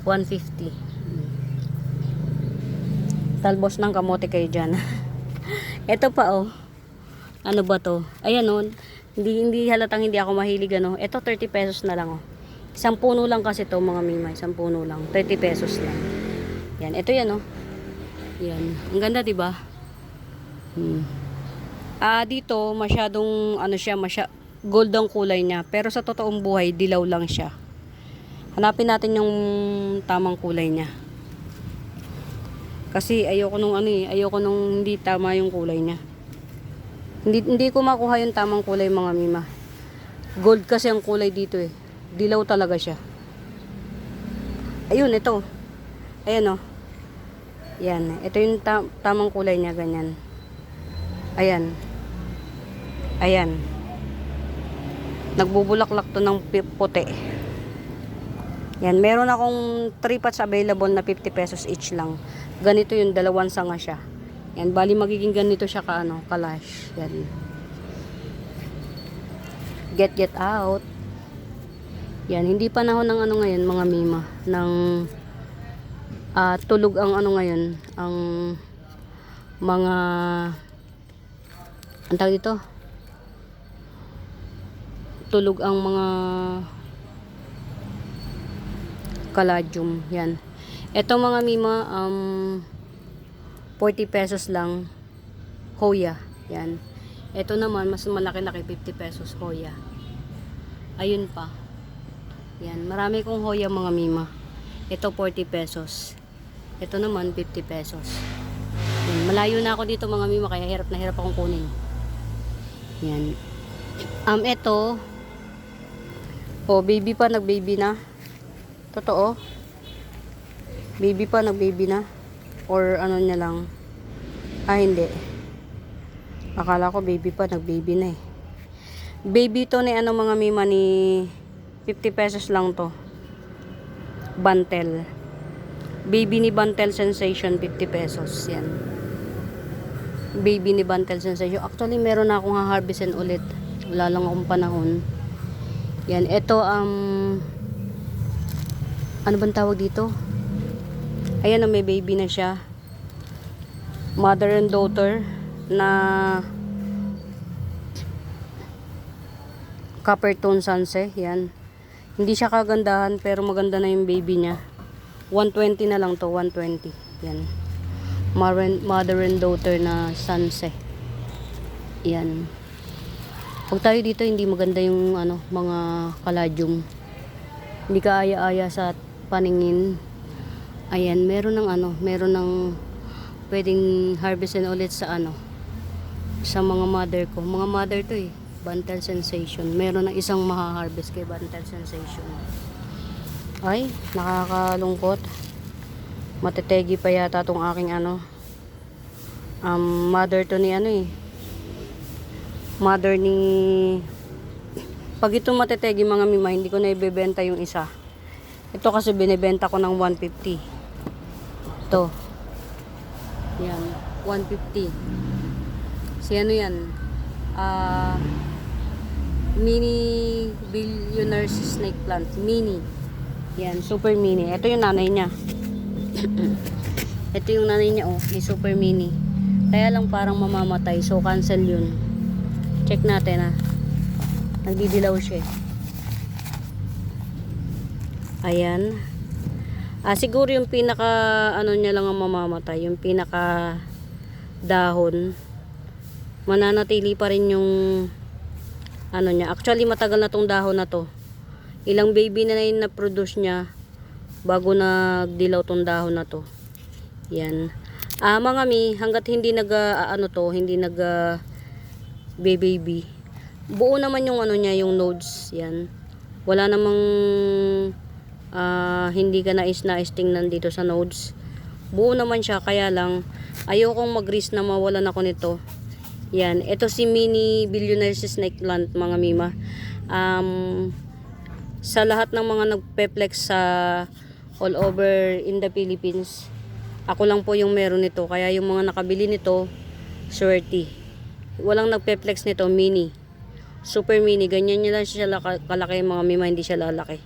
150. Talbos ng kamote kayo dyan. Ito pa oh. Ano ba to? Ayan oh. Hindi halatang hindi ako mahilig Ito 30 pesos na lang oh. Isang puno lang kasi to mga mima. Isang puno lang. 30 pesos lang. Yan. Ito yan oh. Yan. Ang ganda diba? Dito masyadong gold ang kulay niya. Pero sa totoong buhay, dilaw lang siya. Hanapin natin yung tamang kulay niya. Kasi ayoko nung ayoko nung hindi tama yung kulay niya. Hindi ko makuha yung tamang kulay mga mima. Gold kasi ang kulay dito eh. Dilaw talaga siya. Ayun, ito. Ayan oh. Yan. Ito yung tamang kulay niya, ganyan. Ayan. Ayan. Nagbubulaklak to ng puti. Yan, meron akong 3 pots available na 50 pesos each lang. Ganito yung dalawang sanga siya. Yan, bali magiging ganito siya kalash. Yan. Get out. Yan, hindi panahon ng ngayon mga mima. Ng tulog ang ngayon. Ang mga ang tawag dito? Tulog ang mga caladium. Yan. Ito mga mima, 40 pesos lang. Hoya. Yan. Ito naman, mas malaki-laki, 50 pesos Hoya. Ayun pa. Yan. Marami kong Hoya mga mima. Ito 40 pesos. Ito naman 50 pesos. Yan. Malayo na ako dito mga mima, kaya hirap na hirap akong kunin. Yan. Ito. Oh, baby pa, nag-baby na. Totoo. Baby pa, nag-baby na. Or ano niya lang. Hindi. Akala ko baby pa, nag-baby na eh. Baby to ni ano mga mima, ni 50 pesos lang to. Bantel. Baby ni Bantel Sensation, 50 pesos. Yan. Baby ni Bantel Sensation. Actually, meron na akong ha-harvestin ulit. Wala lang akong panahon. Yan. Ito, ano bang tawag dito? Ayan, may baby na siya. Mother and daughter na copper tone sunset. Yan. Hindi siya kagandahan, pero maganda na yung baby niya. 120 na lang to, 120. Yan. Mother and daughter na sunset. Yan. Pag tayo dito, hindi maganda yung mga caladium. Hindi ka aya-aya sa paningin. Ayan, meron ng pwedeng harvestin ulit sa sa mga mother ko. Mga mother to eh. Bantel Sensation. Meron ng isang maha-harvest kay Bantel Sensation. Ay, nakakalungkot. Matetegi pa yata tong aking mother to ni mother ni pag ito matetegi mga mima, hindi ko na ibebenta yung isa. Ito kasi binebenta ko ng 150. Ito. Yan, 150. Si yan? Mini Billionaire's Snake Plant. Mini. Yan, super mini. Ito yung nanay niya. Ito yung nanay niya, yung super mini. Kaya lang parang mamamatay, so cancel yun. Check natin nagdidilaw siya. Ayan. Siguro yung pinaka niya lang ang mamamatay, yung pinaka dahon. Mananatili pa rin yung niya. Actually matagal na tong dahon na to. Ilang baby na yun na produce niya bago nagdilaw tong dahon na to. Yan. Mga mi, hanggat hindi hindi baby. Buo naman yung niya, yung nodes. Yan. Wala namang hindi ka nais tingnan dito sa nodes. Buo naman siya, kaya lang ayokong mag-risk na mawalan ako nito. Yan, ito si Mini Billionaire's Snake Plant mga mima. Sa lahat ng mga nagpe-flex sa all over in the Philippines, ako lang po yung meron nito. Kaya yung mga nakabili nito, swerte. Walang nagpe-flex nito, mini. Super mini, ganyan nyo lang siya kalaki mga mima, hindi siya lalaki.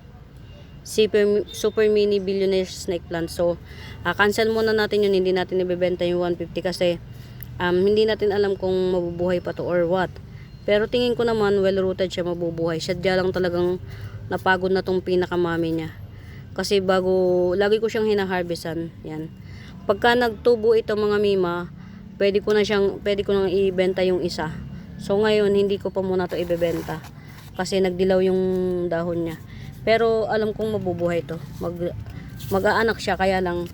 Super mini Billionaire's Snake Plant. So, cancel muna natin yun, hindi natin ibebenta yung 150 kasi hindi natin alam kung mabubuhay pa to or what. Pero tingin ko naman well-rooted siya, mabubuhay. Sadya lang talagang napagod na tong pinakamami niya. Kasi lagi ko siyang hinaharvestan. Yan. Pagka nagtubo ito mga mima, pwede ko nang ibenta yung isa. So ngayon, hindi ko pa muna to ibebenta. Kasi nagdilaw yung dahon niya. Pero alam kong mabubuhay to. Mag-aanak siya, kaya lang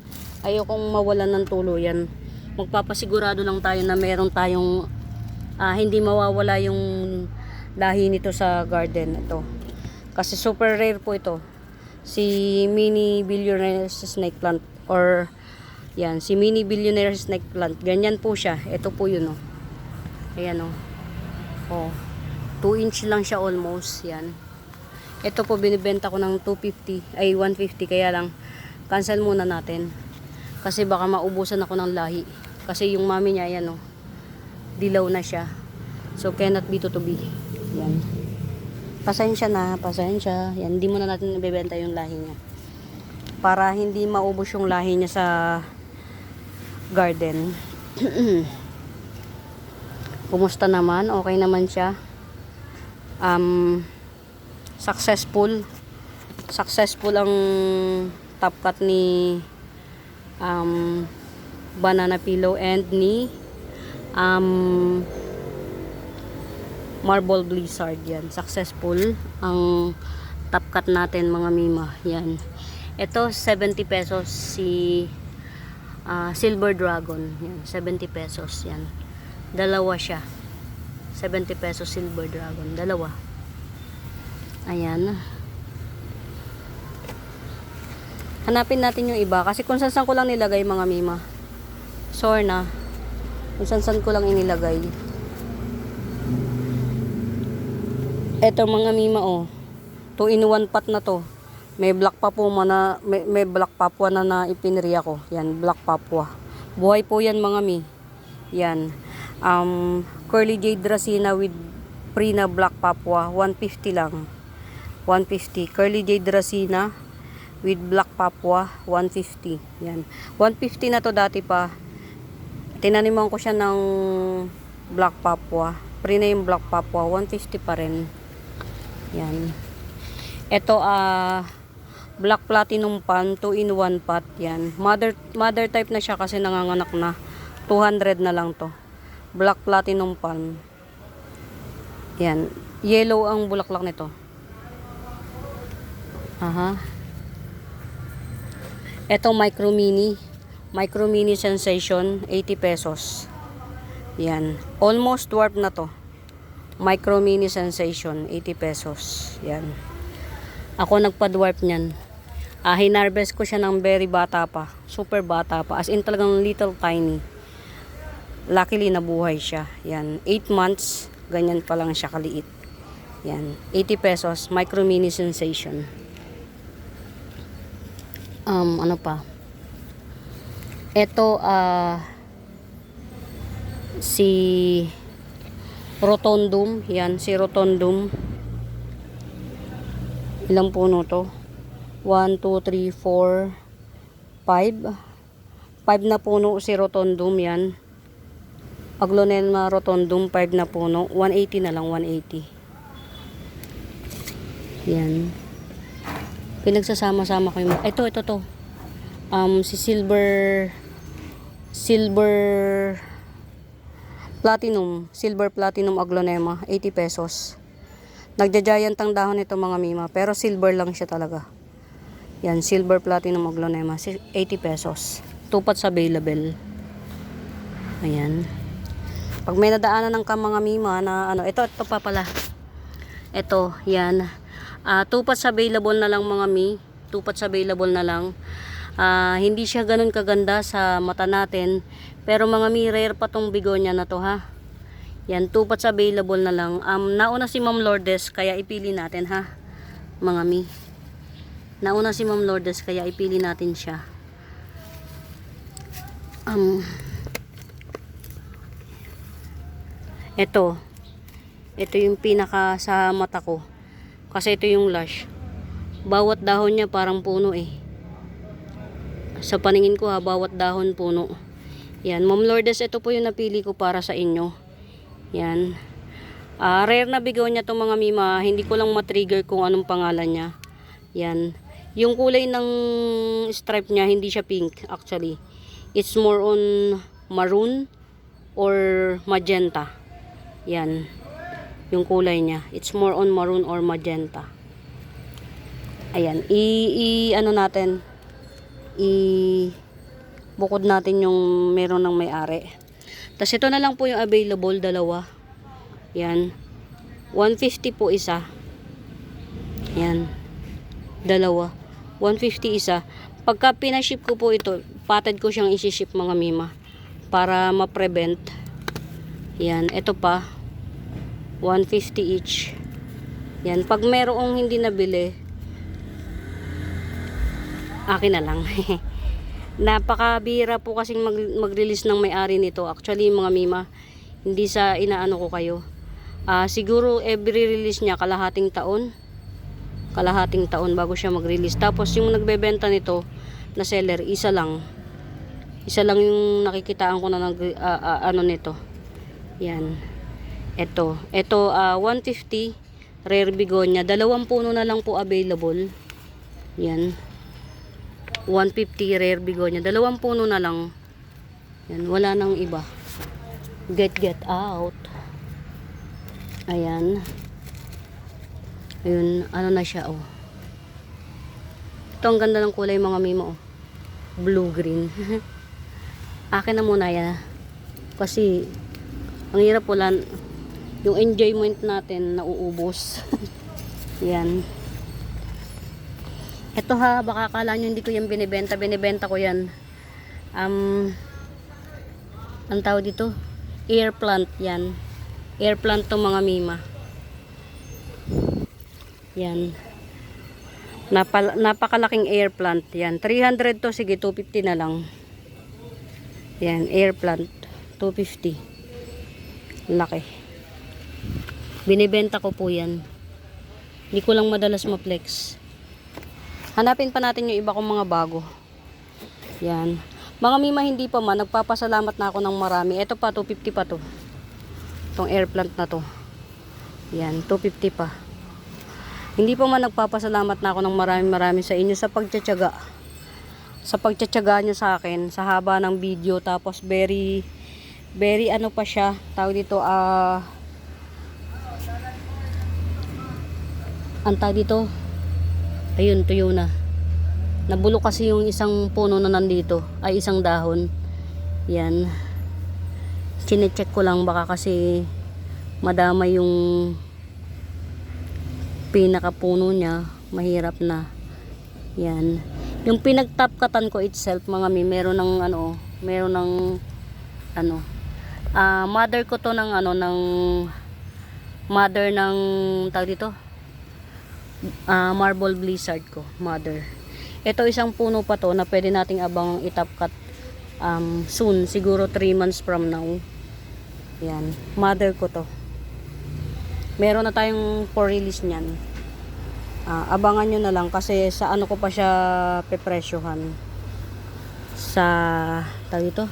ayokong mawalan ng tuluyan. Magpapasigurado lang tayo na meron tayong hindi mawawala yung lahi nito sa garden ito. Kasi super rare po ito. Si Mini Billionaire's Snake Plant or yan, si Mini Billionaire's Snake Plant. Ganyan po siya. Ito po yun Ayan 2 inch lang siya almost. Yan. Ito po binibenta ko ng 150 kaya lang cancel muna natin. Kasi baka maubusan ako ng lahi. Kasi yung mami niya ayan dilaw na siya. So cannot be to be. Yan. Pasensya. Yan, hindi muna natin ibebenta yung lahi niya. Para hindi maubos yung lahi niya sa garden. Kumusta naman? Okay naman siya. Successful ang top cut ni banana pillow and ni marble blizzard. Yan, successful ang top cut natin mga mima. Yan, ito 70 pesos si silver dragon. Yan, 70 pesos. Yan, dalawa siya, 70 pesos silver dragon, dalawa. Ayan, hanapin natin yung iba kasi kung saan ko lang nilagay mga mima. Sure na kung saan ko lang inilagay. Eto mga mima, oh, 2 in 1 pot na to. May black papua na, may black papua na ipinriya ko. Yan, black papua. Buhay po yan mga mi. Yan. Curly jade racina with prina black papua, 150 lang. 150. Curly jade racina with black papua, 150. Yan. 150 na to dati pa. Tinaniman ko siya ng black papua. Prina yung black papua, 150 pa rin. Yan. Ito black platinum pan, 2 in 1 pot. Yan. Mother type na siya kasi nanganganak na. 200 na lang to. Black platinum pan. Yan. Yellow ang bulaklak nito. Aha. Ito micro mini. Micro mini sensation, 80 pesos. Yan. Almost dwarf na to. Micro mini sensation, 80 pesos. Yan. Ako nagpa-dwarf niyan. Hinarvest ko siya ng very bata pa. Super bata pa. As in talagang little tiny. Luckily nabuhay siya. Yan. 8 months. Ganyan pa lang siya kaliit. Yan. 80 pesos. Micro mini sensation. Ano pa? Ito si rotundum. Yan. Si rotundum. Ilang puno to? 1, 2, 3, 4, 5. 5 na puno si rotundum yan. Aglonema rotundum, 5 na puno. 180 na lang, 180. Yan. Pinagsasama-sama ko yung... Ito to. Si silver platinum aglonema, 80 pesos. Nagja-giant ang dahon nito mga mima, pero silver lang siya talaga. Yan, silver platinum aglonema, 80 pesos. 2 pots available. Ayan. Pag may nadaanan ng mga mima na ito pa pala. Ito, yan. 2 pots available na lang mga mi. 2 pots available na lang. Hindi siya ganun kaganda sa mata natin, pero mga mi, rare pa tong bigonia na to ha. Yan, 2 pots available na lang. Nauna si Ma'am Lourdes, kaya ipili natin ha, mga mi. Nauna si Ma'am Lourdes, kaya ipili natin siya. Ito yung pinaka sa mata ko. Kasi ito yung lush. Bawat dahon niya parang puno eh. Sa paningin ko ha, bawat dahon puno. Yan, Ma'am Lourdes, ito po yung napili ko para sa inyo. Yan. Rare na bigonia to mga mima. Hindi ko lang matrigger kung anong pangalan niya. Yan. Yung kulay ng stripe niya, hindi siya pink actually. It's more on maroon or magenta. Yan. Yung kulay niya. It's more on maroon or magenta. Ayan. Ano natin. Bukod natin yung meron ng may-ari. Tapos ito na lang po yung available, dalawa. Yan. 150 po isa. Yan. Dalawa. 150 isa. Pagka pinaship ko po ito, patad ko siyang isi-ship mga mima. Para ma-prevent. Yan. Ito pa. 150 each. Yan. Pag merong hindi nabili, akin na lang. Napakabira po kasing mag-release ng may-ari nito. Actually mga mima, hindi sa inaano ko kayo. Siguro every release niya kalahating taon bago siya mag-release. Tapos yung nagbebenta nito na seller, isa lang yung nakikitaan ko na nito. Yan. Ito 150 rare begonia, 2 puno na lang po available. Yan. 150 rare begonia. 2 puno na lang. Yan, wala nang iba. Get out. Ayan. Ayun, ano na siya, oh. Ito, ang ganda ng kulay mga mimo, oh. Blue-green. Akin na muna yan. Kasi, ang hirap wala, yung enjoyment natin nauubos. Yan. Ito ha, baka akala nyo hindi ko yan binibenta. Binibenta ko yan. Ang tawag dito? Air plant yan. Air plant to mga mima. Yan. Napakalaking air plant. Yan. 300 to. Sige, 250 na lang. Yan. Air plant. 250. Laki. Binibenta ko po yan. Hindi ko lang madalas ma-flex. Hanapin pa natin yung iba kong mga bago. Yan. Mga mima, hindi pa man. Nagpapasalamat na ako ng marami. Ito pa, 250 pa to. Itong air plant na to. Yan, 250 pa. Hindi pa man nagpapasalamat na ako ng marami sa inyo sa pagtsatsaga. Sa pagtsatsaga nyo sa akin. Sa haba ng video. Tapos very ano pa siya. Tawag dito, ang tawag dito, ayun, tuyo na. Nabulok kasi yung isang puno na nandito. Ay, isang dahon. Yan. Chinecheck ko lang baka kasi madama yung pinakapuno niya. Mahirap na. Yan. Yung pinagtapkatan ko itself, mga meron ng mother ko to ng mother ng tawag dito, marble blizzard ko, mother. Ito isang puno pa to na pwede nating abang itapkat soon, siguro 3 months from now. Yan, mother ko to. Meron na tayong for release niyan. Abangan nyo na lang kasi sa ano ko pa siya pepresyohan. Sa tawag ito.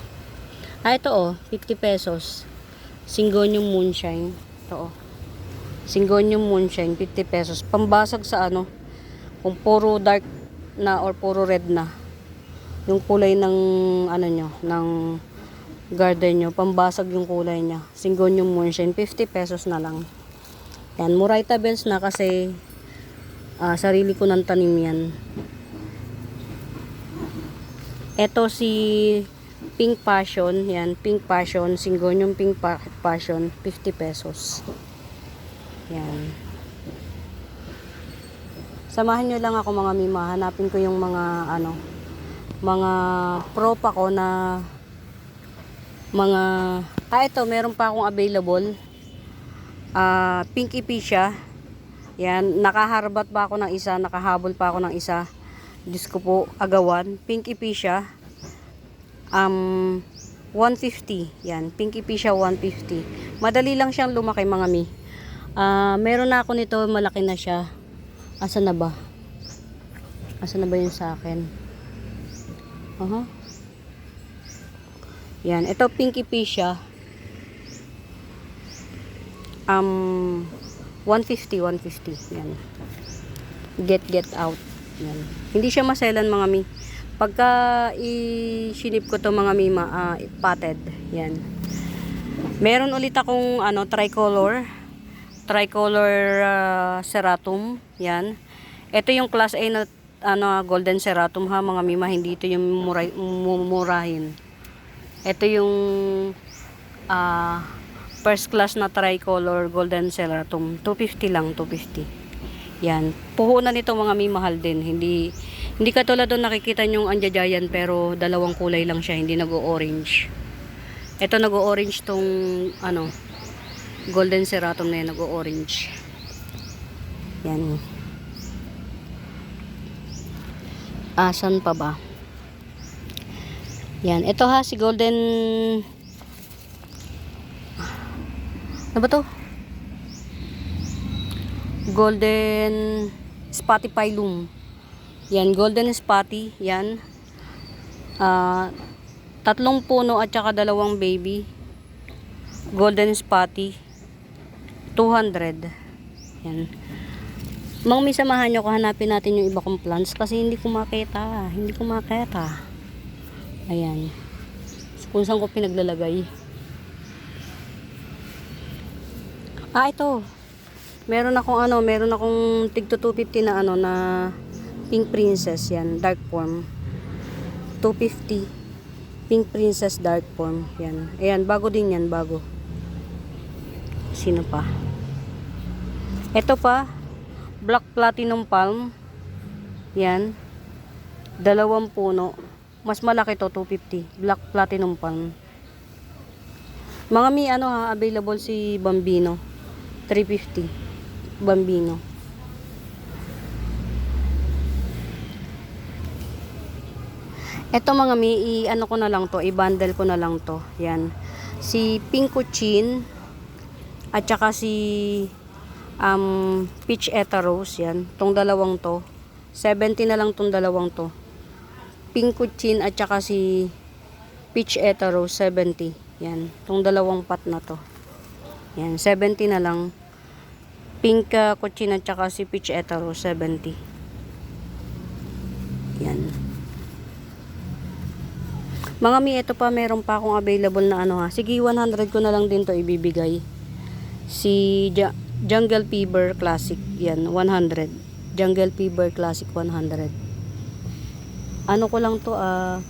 Ito oh, 50 pesos. Syngonium moonshine. Ito oh. Syngonium moonshine, 50 pesos. Pambasag sa ano, kung puro dark na or puro red na yung kulay ng ano nyo, ng garden nyo, pambasag yung kulay nya. Syngonium moonshine, 50 pesos na lang. Yan, Murayta bells na kasi sarili ko ng tanim yan. Ito si Pink Passion, yan, Pink Passion, Syngonium Pink Passion, 50 pesos. Yan. Samahan nyo lang ako mga mima. Hanapin ko yung mga mga propa ko na mga ito, meron pa akong available. Pink Epicea. Yan, nakaharbat pa ako ng isa, nakahabol pa ako ng isa. Diyos ko po, agawan. Pink Epicea. 150. Yan, Pink Epicea 150. Madali lang siyang lumaki mga mi. Meron na ako nito, malaki na siya. Asan na ba? Asan na ba yun sa akin? Yan, ito Pink Epicea. 150. Yan. Get out. Yan. Hindi siya maselan mga mi. Pagka i-shinip ko to mga mima, potted. Yan. Meron ulit akong tricolor ceratum. Yan. Ito yung class A na golden ceratum ha mga mima, hindi ito yung murahin. Ito yung first class na tricolor golden ceratum. 250 lang, 250. Yan. Puhunan nito mga mima, mahal din. Hindi katulad doon nakikita nyong anjajayan pero dalawang kulay lang siya, hindi nag-o-orange. Ito nag-o-orange tong golden ceratum na yan, nag-o-orange. Yan. Asan pa ba? Yan. Ito ha, si golden... Ano ba to? Golden Spotty Pilum. Yan, golden spotty. Yan. 3 puno at saka 2 baby. Golden spotty. 200. Yan. Mang may samahan nyo ko, hanapin natin yung iba kong plants kasi hindi ko makita. Hindi ko makita. Ayan. Kung saan ko pinaglalagay. Ah, ito. Meron akong tig 250 na na Pink Princess yan, dark form. 250. Pink Princess dark form. Yan. Ayan, bago din yan, bago. Sino pa? Ito pa, Black Platinum Palm. Yan. 2 puno. Mas malaki to, 250. Black Platinum Palm. Mga available si Bambino. 350. Bambino. Ito mga ko na lang to, i-bundle ko na lang to. Yan. Si Pink Cochin at saka si Peach Eta Rose, yan. Tong dalawang to. 70 na lang tong dalawang to. Pink Cochin at saka si Peach Eta Rose, 70. Yan. Tong dalawang pot na to. Yan, 70 na lang. Pink Cochin at saka si Peach Eta Rose, 70. Yan. Mga ito pa, meron pa akong available na Sige, 100 ko na lang din to ibibigay. Si Jungle Fever Classic, yan, 100. Jungle Fever Classic, 100. Ano ko lang to,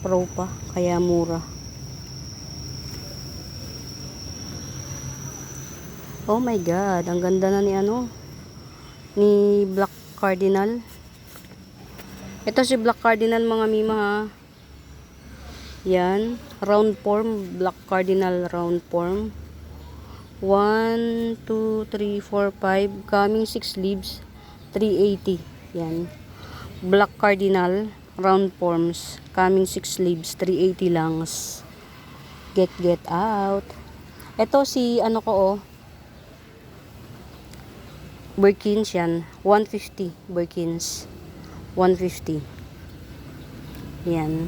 pro pa, kaya mura. Oh my god, ang ganda na ni Black Cardinal. Ito si Black Cardinal mga mima ha. Yan, round form, Black Cardinal round form. 1, 2, 3, 4, 5, coming 6 leaves, 380. Yan. Black Cardinal round forms, coming 6 leaves, 380 lang. Get out. Ito si Birkins yan, 150 Birkins. 150. Yan.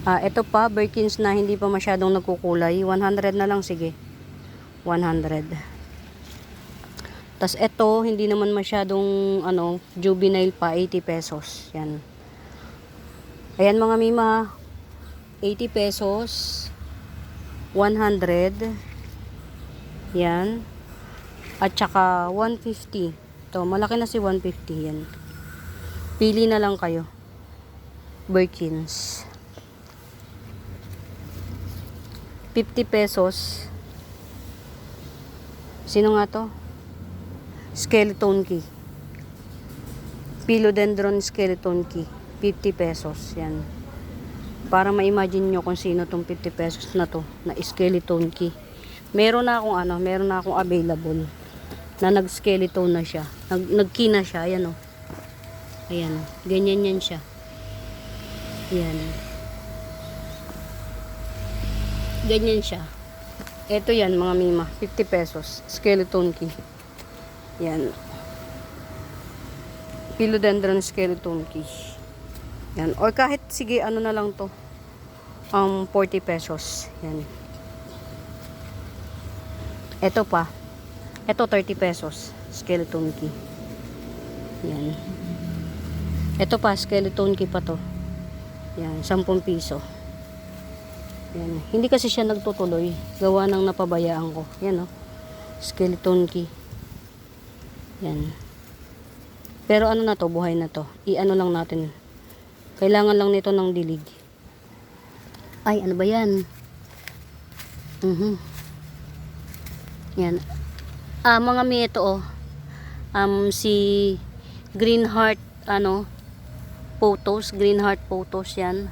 Ito pa, Birkins na hindi pa masyadong nagkukulay. 100 na lang, sige. 100. Tas ito, hindi naman masyadong, juvenile pa, 80 pesos. Yan. Ayan mga mima, 80 pesos. 100. Yan. At saka, 150. Ito, malaki na si 150. Yan. Pili na lang kayo. Birkins. 50 pesos. Sino nga to? Skeleton key. Philodendron skeleton key. 50 pesos. Yan. Para ma-imagine nyo kung sino tong 50 pesos na to. Na skeleton key. Meron na akong available. Na nag-skeleton na siya. Nag-key na siya. Ayan o. Ayan. Ganyan yan siya. Ayan. Ganyan siya. Ito yan mga mima, 50 pesos. Skeleton key. Yan. Philodendron skeleton key. Yan. Or kahit, sige, na lang to. 40 pesos. Yan. Ito pa. Ito 30 pesos. Skeleton key. Yan. Ito pa, skeleton key pa to. Yan, 10 piso. Yan. Hindi kasi siya nagtutuloy. Gawa ng napabayaan ko. Yan o. Skeleton key. Yan. Pero na to, buhay na to. Lang natin. Kailangan lang nito ng dilig. Ay, ano ba yan? Yan. Mga ito si Green Heart, photos. Green Heart photos yan.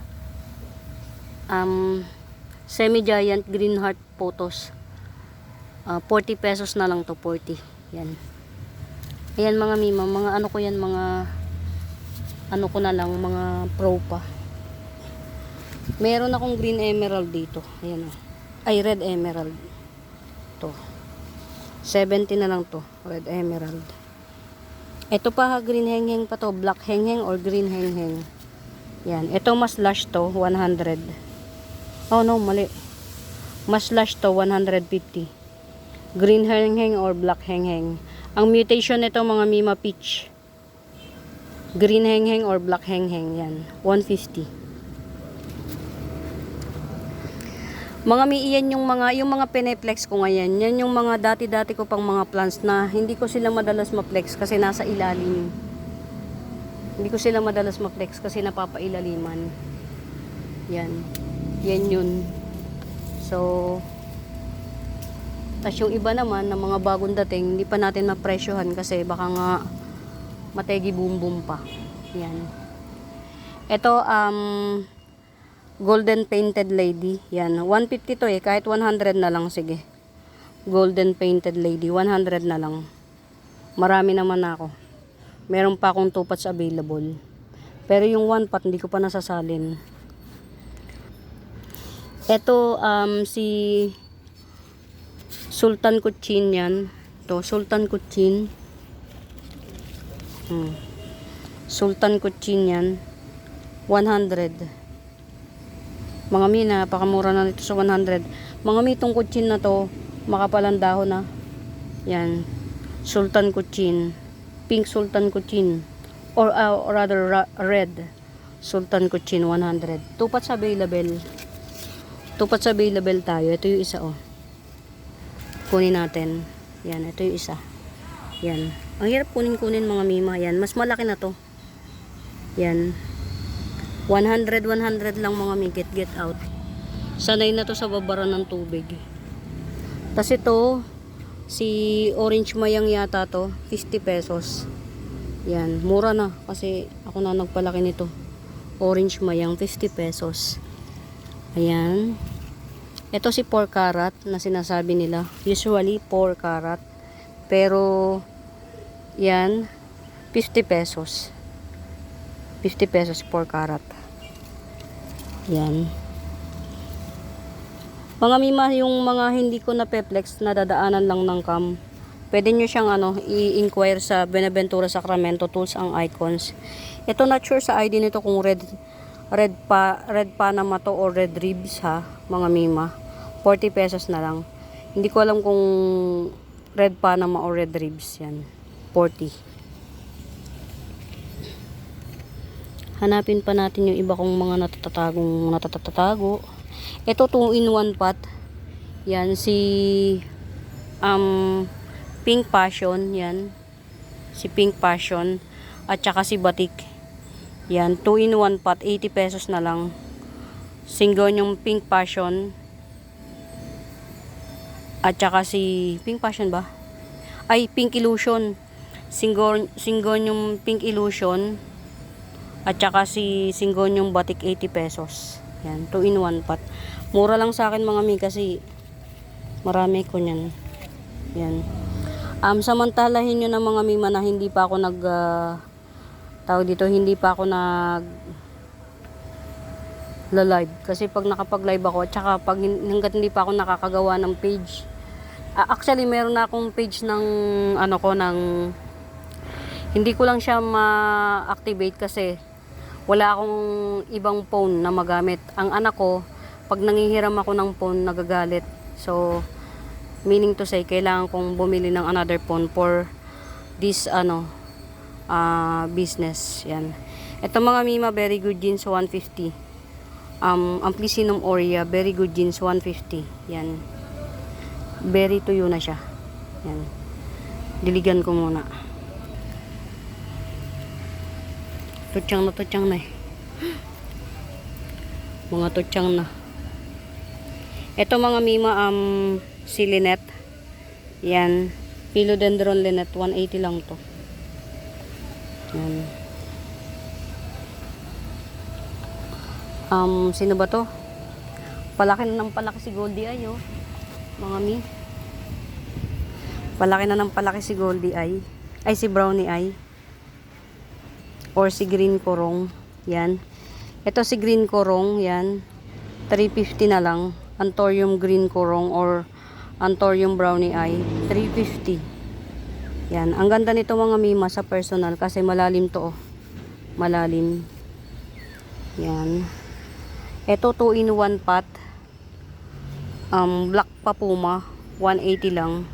Semi-giant Green Heart photos. 40 pesos na lang to, 40. Yan. Ayan mga mima, mga ko yan, mga ko na lang, mga pro pa. Meron akong green emerald dito. Ayan o. Ay, red emerald. To. 70 na lang to, red emerald. Ito pa, green hengheng pa to, black hengheng or green hengheng. Yan. Ito mas lush to, 100. Oh no, mali. Mas lush to, 150. Green hengheng or black hengheng. Ang mutation nito mga mima, peach. Green hengheng or black hengheng, yan. 150. Mga miiyan yung mga pineplex ko ngayon. Yan yung mga dati-dati ko pang mga plants na hindi ko sila madalas ma-flex kasi nasa ilalim. Hindi ko sila madalas ma-flex kasi napapailaliman. Yan. Yan yun. So, tas yung iba naman na mga bagong dating, hindi pa natin mapresyohan kasi baka nga mategi boom boom pa. Yan. Ito, golden painted lady. Yan. 150 to eh. Kahit 100 na lang. Sige. Golden painted lady. 100 na lang. Marami naman ako. Meron pa akong 2 pots available. Pero yung 1 pot, hindi ko pa nasasalin. Ito, si Sultan Kuchin yan. Ito, Sultan Kuchin. Sultan Kuchin yan. 100. Mga mi, napakamura na nito sa 100. Mga mi, itong Kuchin na to, makapalang dahon na. Yan. Sultan Kuchin. Pink Sultan Kuchin. Or rather, red Sultan Kuchin 100. 2 pots available. 2 pots available tayo. Ito yung isa, oh. Kunin natin. Yan, ito yung isa. Yan. Ang hirap kunin mga mima. Yan, mas malaki na to. Yan. 100 lang mga mi, get out. Sanay na to sa babara ng tubig. Tas ito, si orange mayang yata to, 50 pesos. Yan, mura na kasi ako na nagpalaki nito. Orange mayang, 50 pesos. Ayan. Ito si 4 karat na sinasabi nila. Usually 4 karat. Pero yan, 50 pesos. 50 pesos 4 karat. Yan. Mga mima, yung mga hindi ko na peplex, nadadaanan lang ng cam. Pwede nyo siyang i-inquire sa Benaventura Sacramento Tools ang Icons. Ito, not sure sa ID nito kung red Panama to or red ribs ha, mga mima. 40 pesos na lang. Hindi ko alam kung red Panama or red ribs yan. 40. Hanapin pa natin yung iba kong mga natatago. Ito 2-in-1 pot. Yan si Pink Passion, yan. Si Pink Passion at saka si Batik. Yan, 2-in-1 pot, 80 pesos na lang. Syngonium Pink Passion at saka si Pink Passion ba? Ay, Pink Illusion. Syngonium Pink Illusion at saka si Syngonium Batik, 80 pesos. Yan, 2-in-1 pot. Mura lang sa akin mga mi kasi marami ko niyan. Yan. Samantalahin nyo na mga mima na hindi pa ako hindi pa ako live. Kasi pag nakapag-live ako, at saka hanggat hindi pa ako nakakagawa ng page. Actually, meron na akong page ng hindi ko lang siya ma-activate kasi wala akong ibang phone na magamit. Ang anak ko, pag nangihiram ako ng phone, nagagalit. So, meaning to say, kailangan kong bumili ng another phone for this business. Yan. Ito mga mima, very good jeans, 150. Amplicynum aurea, very good jeans, 150. Yan. Very tuyo na siya. Yan. Diligan ko muna. Tutyang na eh. Mga tutyang na. Ito mga mima, si Lynette. Yan. Philodendron Lynette, 180 lang to. Yan. Sino ba to? Palaki na ng palaki si Goldie Eye, oh. Mga mi. Palaki na ng palaki si Goldie Eye. Ay, si Brownie Eye. Or si Green Korong. Yan. Ito si Green Korong. Yan. 350 na lang. Anthurium Green Korong or Anthurium Brownie Eye. 350. Yan. Ang ganda nito mga mima sa personal kasi malalim to, oh. Malalim. Yan. Ito 2-in-1 pot. Black Papuma. 180 lang.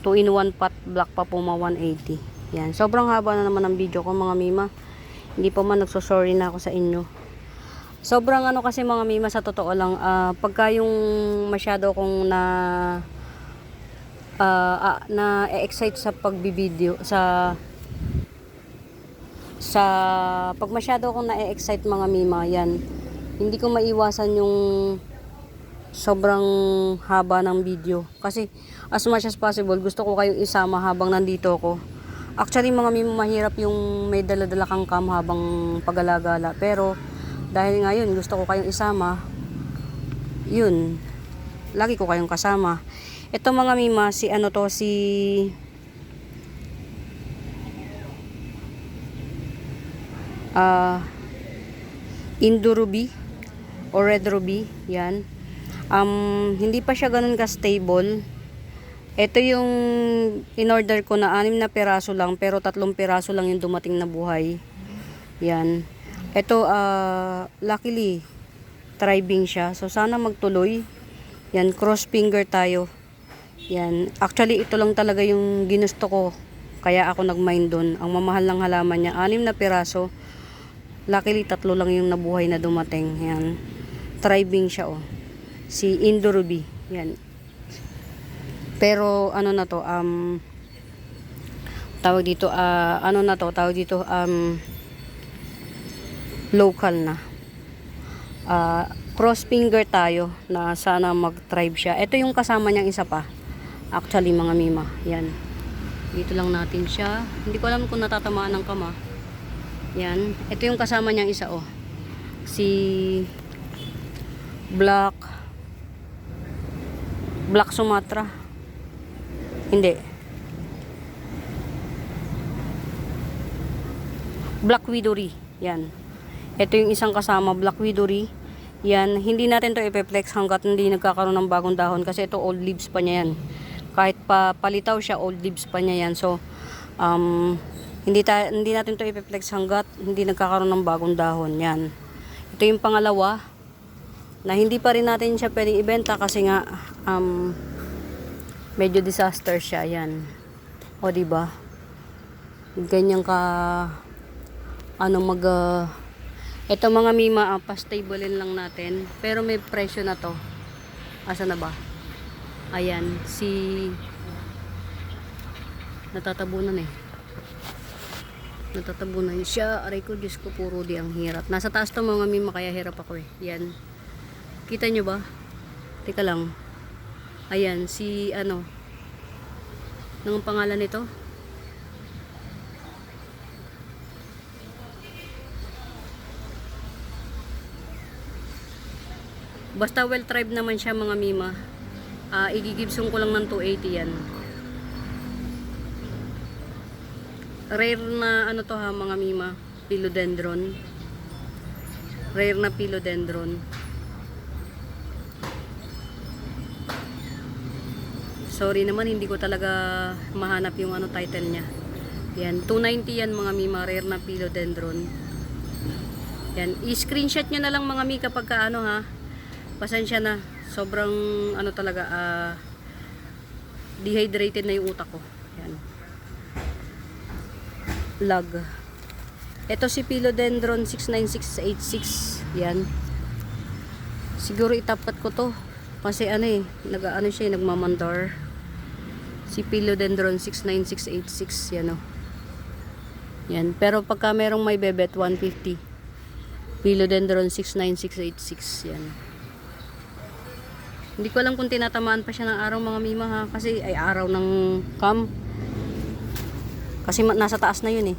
2-in-1 pot Black Papuma, 180. Yan, sobrang haba na naman ang video ko mga mima. Hindi pa man nagsosorry na ako sa inyo. Sobrang ano kasi mga mima, sa totoo lang, pagka yung masyado kong na-excite sa pagbibideo, pag masyado akong na-excite mga mima, yan, hindi ko maiwasan yung sobrang haba ng video. Kasi as much as possible, gusto ko kayong isama habang nandito ako. Actually mga mima, mahirap yung may dala-dala kang cam habang pag-alagala. Pero dahil ngayon gusto ko kayong isama, yun, lagi ko kayong kasama. Ito mga mima, si ano to, si Indo Ruby o Red Ruby, yan. Hindi pa siya ganun ka-stable. Ito yung in-order ko na 6 na piraso lang, pero 3 piraso lang yung dumating na buhay. Yan. Ito, luckily, thriving siya. So, sana magtuloy. Yan, cross finger tayo. Yan. Actually, ito lang talaga yung ginusto ko. Kaya ako nag-mind doon. Ang mamahal ng halaman niya, 6 na piraso. Luckily, 3 lang yung nabuhay na dumating. Yan. Thriving siya, oh. Si Indo Ruby. Yan. Pero, ano na to, tawag dito, local na. Cross finger tayo na sana mag-thrive siya. Ito yung kasama niyang isa pa. Actually, mga mima. Yan. Dito lang natin siya. Hindi ko alam kung natatamaan ng kama. Yan. Ito yung kasama niyang isa, oh. Si Black Sumatra. Hindi. Black Widowy. Yan. Ito yung isang kasama, Black Widowy. Yan. Hindi natin to ipeplex hanggat hindi nagkakaroon ng bagong dahon. Kasi ito old leaves pa niya yan. Kahit pa palitaw siya, old leaves pa niya yan. So, hindi natin to ipeplex hanggat hindi nagkakaroon ng bagong dahon. Yan. Ito yung pangalawa. Na hindi pa rin natin siya pwedeng ibenta kasi nga, medyo disaster siya. Yan. O, diba? Ganyan ka, ito mga mima, pa-stablein lang natin. Pero may presyo na to. Asa na ba? Ayan. Natatabunan eh. Natatabunan siya. Aray ko, Diyos ko, puro di ang hirap. Nasa taas to mga mima, kaya hirap ako eh. Yan. Kita nyo ba? Teka lang. Ayan, nang pangalan nito? Basta well-thrived naman siya mga mima. Igigibsong ko lang ng 280 yan. Rare na to ha mga mima. Philodendron. Rare na philodendron. Sorry naman, hindi ko talaga mahanap yung title niya. Yan, 290 yan mga mima, rare na philodendron. Yan, i-screenshot nyo na lang mga mi kapag ha. Pasensya na, sobrang talaga, dehydrated na yung utak ko. Yan. Lag. Ito si Philodendron 69686. Yan. Siguro itapat ko to. Kasi siya, nagmamandar. Si Philodendron 69686, yan o. Yan, pero pagka merong may bebet, 150. Philodendron 69686, yan. Hindi ko alam kung tinatamaan pa siya ng araw mga mima ha, kasi ay araw ng cam. Kasi nasa taas na yun eh.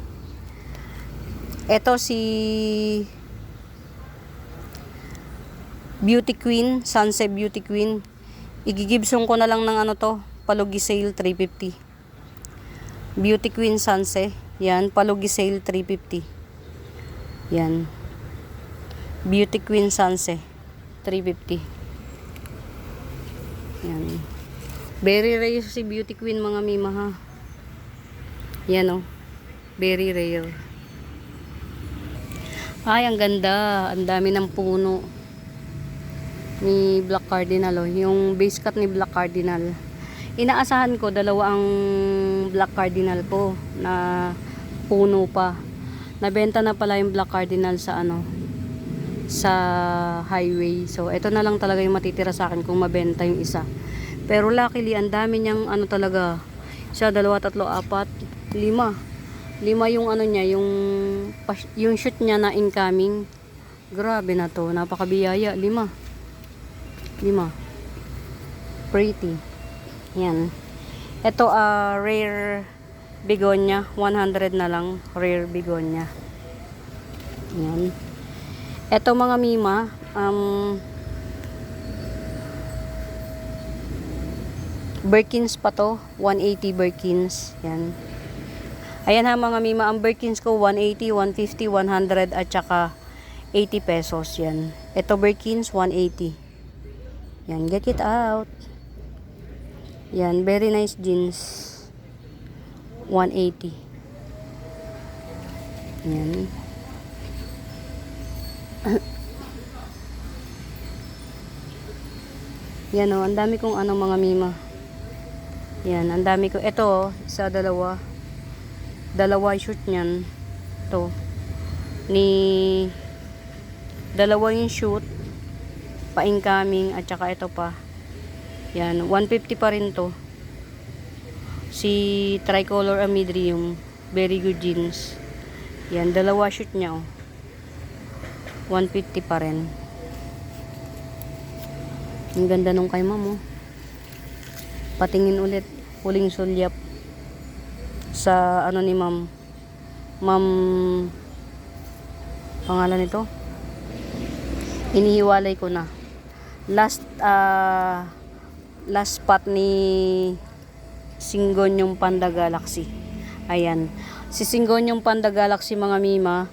Ito si Beauty Queen, Sunset Beauty Queen. Igigibsong ko na lang ng Palugi Sale 350. Beauty Queen Sunset. Yan, Palugi Sale 350. Yan. Beauty Queen Sunset 350. Yan. Very rare si Beauty Queen mga mima ha. Yan o. Very rare. Ay, ang ganda. Ang dami ng puno ni Black Cardinal, oh. Yung base cut ni Black Cardinal. Inaasahan ko dalawa ang black cardinal ko na puno pa. Nabenta na pala yung black cardinal sa ano, sa highway. So ito na lang talaga yung matitira sa akin kung mabenta yung isa. Pero luckily ang dami niyang ano talaga. Isa, dalawa, tatlo, apat, lima. Lima yung ano niya, yung shoot niya na incoming. Grabe na to, napakabiyaya. Lima. Pretty. Yan. Ito rare begonia, 100 na lang, rare begonia. Yan. Ito mga mima, Birkins pa to, 180 Birkins. Yan. Ayan ha mga mima, ang Birkins ko 180, 150, 100 at saka 80 pesos. Yan. Ito Birkins 180. Yan, get it out. Yan, very nice jeans. 180. Yan. Yan o, ang dami kong ano mga mima. Yan, ang dami ko. Ito, isa, dalawa. Dalawa shoot niyan. Ito. Dalawa yung shoot. Pa-incoming at saka ito pa. Yan, 150 pa rin to. Si Tricolor Amidrium. Very good jeans. Yan, dalawa shoot niya oh. 150 pa rin. Ang ganda nung kay ma'am oh. Patingin ulit. Huling sulyap. Sa ano ni ma'am. Ma'am, pangalan nito? Inihiwalay ko na. Last spot ni Singonyong Panda Galaxy. Ayan. Si Singonyong Panda Galaxy mga mima,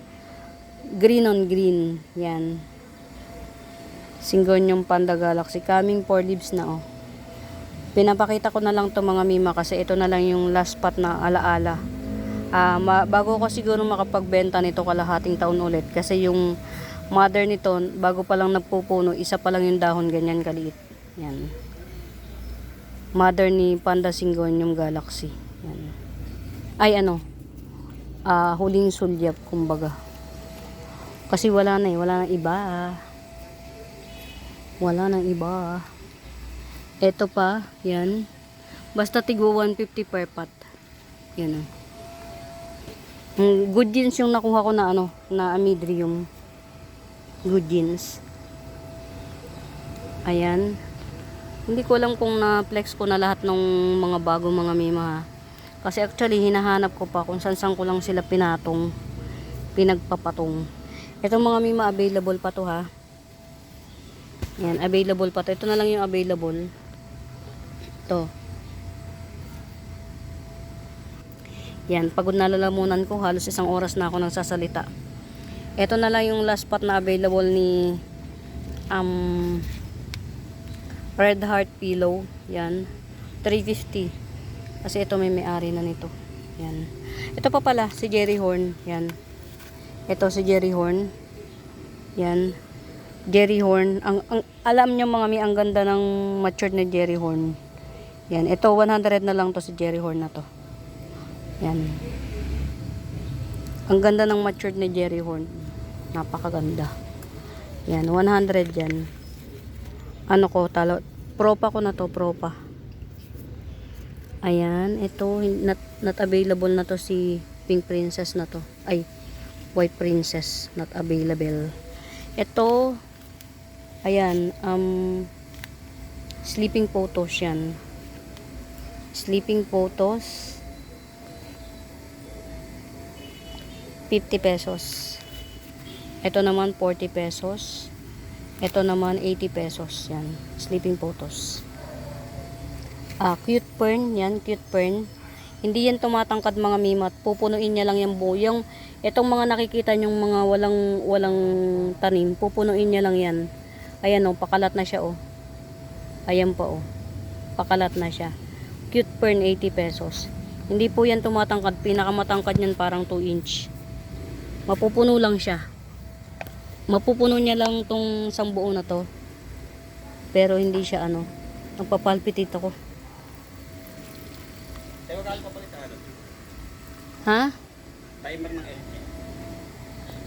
green on green. Yan. Singonyong Panda Galaxy. Coming 4 leaves na oh. Pinapakita ko na lang to mga mima kasi ito na lang yung last spot na alaala. Bago ko siguro makapagbenta nito kalahating taon ulit kasi yung mother nito bago pa lang nagpupuno, isa pa lang yung dahon, ganyan kaliit. Yan. Mother ni Panda Singonyong Galaxy. Yan. Ay ano, huling sulyap kumbaga. Kasi wala na wala nang iba. Wala nang iba. Ito pa, yan. Basta tigwa 150 per pot. Yan oh. Good jeans yung nakuha ko na ano, na Amidrium. Good jeans. Ayan. Hindi ko alam kung na-flex ko na lahat ng mga bago mga mima. Kasi actually, hinahanap ko pa kung saan ko lang sila pinagpapatong. Itong mga mima, available pa to ha. Yan, available pa to. Ito na lang yung available. Ito. Yan, pagod na lalamunan ko. Halos 1 oras na ako nagsasalita. Ito na lang yung last spot na available ni Red Heart Pillow. Yan. 350. Kasi ito may-ari na nito. Yan. Ito pa pala, si Jerry Horn. Yan. Ito si Jerry Horn. Yan. Jerry Horn. Alam nyo mga mi, ang ganda ng matured na Jerry Horn. Yan. Ito, 100 na lang to si Jerry Horn na to. Yan. Ang ganda ng matured na Jerry Horn. Napakaganda. Yan, 100 yan. Ano ko, propa ko na to, propa. Ayan, ito, not available na to si Pink Princess na to. Ay, White Princess, not available. Ito, ayan, sleeping photos yan. Sleeping photos. 50 pesos. Ito naman 40 pesos. Ito naman 80 pesos. Yan. Sleeping photos. Cute fern. Yan. Cute fern. Hindi yan tumatangkad mga mimat. Pupunuin niya lang yung buo. Itong mga nakikita nyong mga walang tanim. Pupunuin niya lang yan. Ayan o. Pakalat na siya o. Ayan pa o. Pakalat na siya. Cute fern 80 pesos. Hindi po yan tumatangkad. Pinakamatangkad yan parang 2 inch. Mapupuno lang siya. Mapupuno niya lang tong isang buo na to. Pero hindi siya ano. Nagpapalpitate ako. Tayo ka papalit sa ano? Ha? Timer ng LG.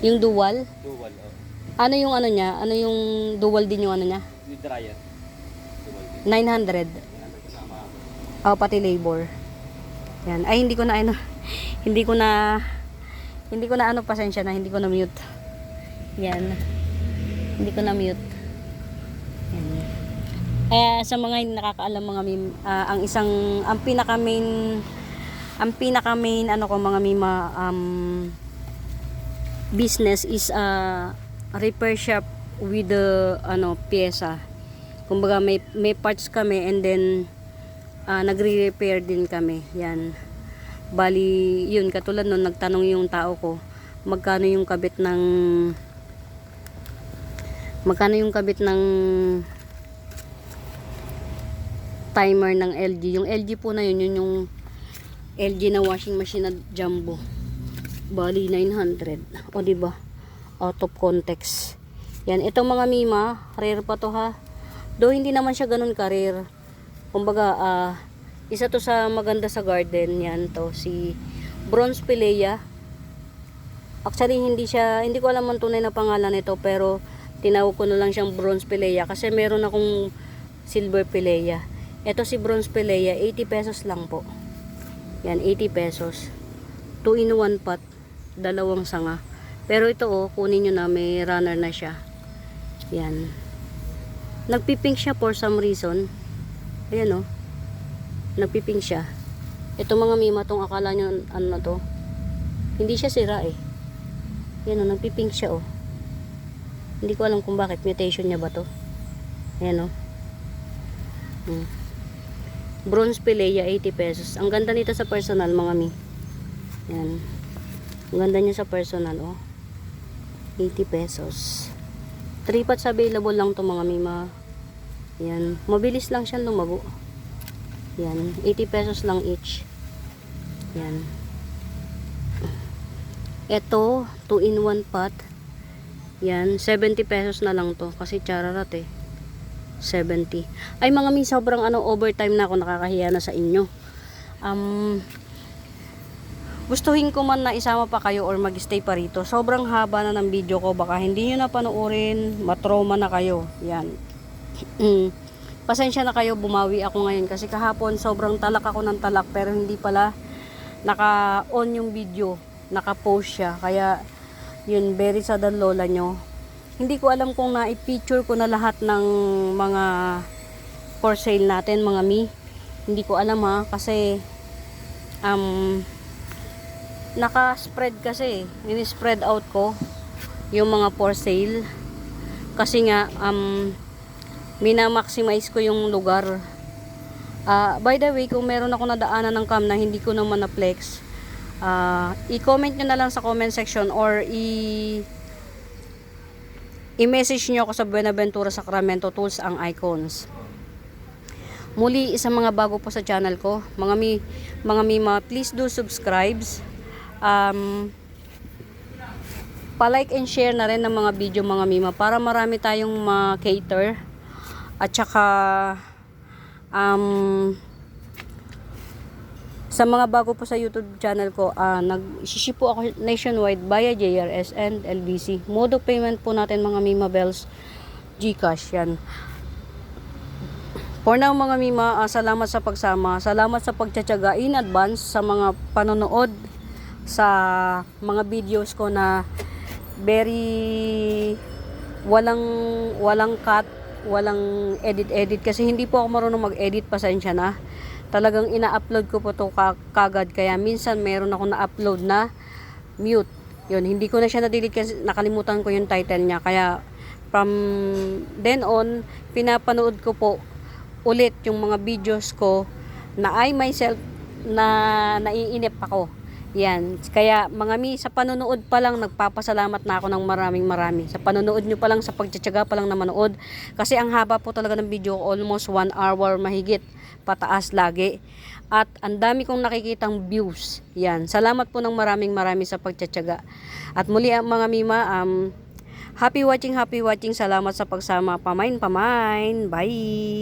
Yung dual? Dual, oh. Ano yung ano niya? Ano yung dual din yung ano niya? With dryer. Dual din. 900. Yan, kasama. Oh, pati labor. Yan. Ay, hindi ko na ano. Hindi ko na ano, pasensya na. Hindi ko na mute. Yan. Hindi ko na mute. Yan. Sa mga hindi nakakaalam mga meme, ang pinaka main ano ko mga mima business is repair shop with the pyesa. Kumbaga may parts kami and then nagre-repair din kami. Yan. Bali, yun katulad nun nagtanong yung tao ko magkano yung kabit ng timer ng LG. Yung LG po na yun yung LG na washing machine na jumbo. Bali 900. O di ba? Out of context. Yan, itong mga mima, rare pa to ha. Though hindi naman siya ganun ka-rare. Kumbaga, isa to sa maganda sa garden. Yan to, si Bronze Pilea. Actually, hindi ko alam ang tunay na pangalan nito, pero tinawag ko na lang siyang Bronze Pilea kasi meron akong Silver Pilea. Ito si Bronze Pilea, 80 pesos lang po. Yan, 80 pesos. 2 in 1 pot, dalawang sanga. Pero ito kunin nyo na, may runner na siya. Yan. Nagpipink siya for some reason. Ayan nagpipink siya. Ito mga mima, tong akala nyo ano na to, hindi siya sira eh. Yan nagpipink siya Hindi ko alam kung bakit, mutation niya ba to. Ayan Bronze Pilea, 80 pesos. Ang ganda nito sa personal mga mi. Yan. Ang ganda niya sa personal 80 pesos. 3 pots available lang to mga mima. Yan. Mabilis lang siyang lumago. Yan. 80 pesos lang each. Yan. Ito, 2 in 1 pot. Yan. 70 pesos na lang to. Kasi chararat 70. Ay mga mi, sobrang overtime na ako, nakakahiya na sa inyo. Gustuhin ko man na isama pa kayo or mag-stay pa rito. Sobrang haba na ng video ko, baka hindi nyo na panoorin, matrauma na kayo. Yan. Pasensya na kayo, bumawi ako ngayon kasi kahapon sobrang talak ako ng talak pero hindi pala naka-on yung video, naka-post siya. Kaya yun, very sad ang lola nyo. Hindi ko alam kung na-picture ko na lahat ng mga for sale natin mga mi. Hindi ko alam kasi naka-spread kasi. Ini-spread out ko yung mga for sale. Kasi nga mina-maximize ko yung lugar. By the way, kung meron ako nadaanan ng cam na hindi ko naman na-flex, i-comment nyo na lang sa comment section or i-message nyo ako sa Buenaventura Sacramento Tools ang icons. Muli, isang mga bago po sa channel ko, mga mima, please do subscribes. Pa-like and share na rin ng mga video mga mima para marami tayong ma-cater. At saka sa mga bago po sa YouTube channel ko, nag-ship po ako nationwide via JRS and LBC. Mode of payment po natin mga Mima Bells, GCash yan. For now mga Mima, salamat sa pagsama. Salamat sa pagtsatsaga in advance sa mga panonood sa mga videos ko na very walang cut, walang edit kasi hindi po ako marunong mag-edit, pasensya na. Talagang ina-upload ko po to kagad, kaya minsan meron ako na-upload na mute. Yun, hindi ko na siya na-delete kasi nakalimutan ko yung title niya. Kaya from then on, pinapanood ko po ulit yung mga videos ko na I myself na naiinip ako. Yan. Kaya mga mi, sa panonood pa lang nagpapasalamat na ako ng marami. Sa panonood nyo pa lang, sa pagtsatsaga pa lang na manood. Kasi ang haba po talaga ng video, almost 1 hour mahigit. Pataas lagi. At ang dami kong nakikitang views. Yan. Salamat po ng marami sa pagtsatsaga. At muli mga mima, happy watching. Salamat sa pagsama. Pamain. Bye!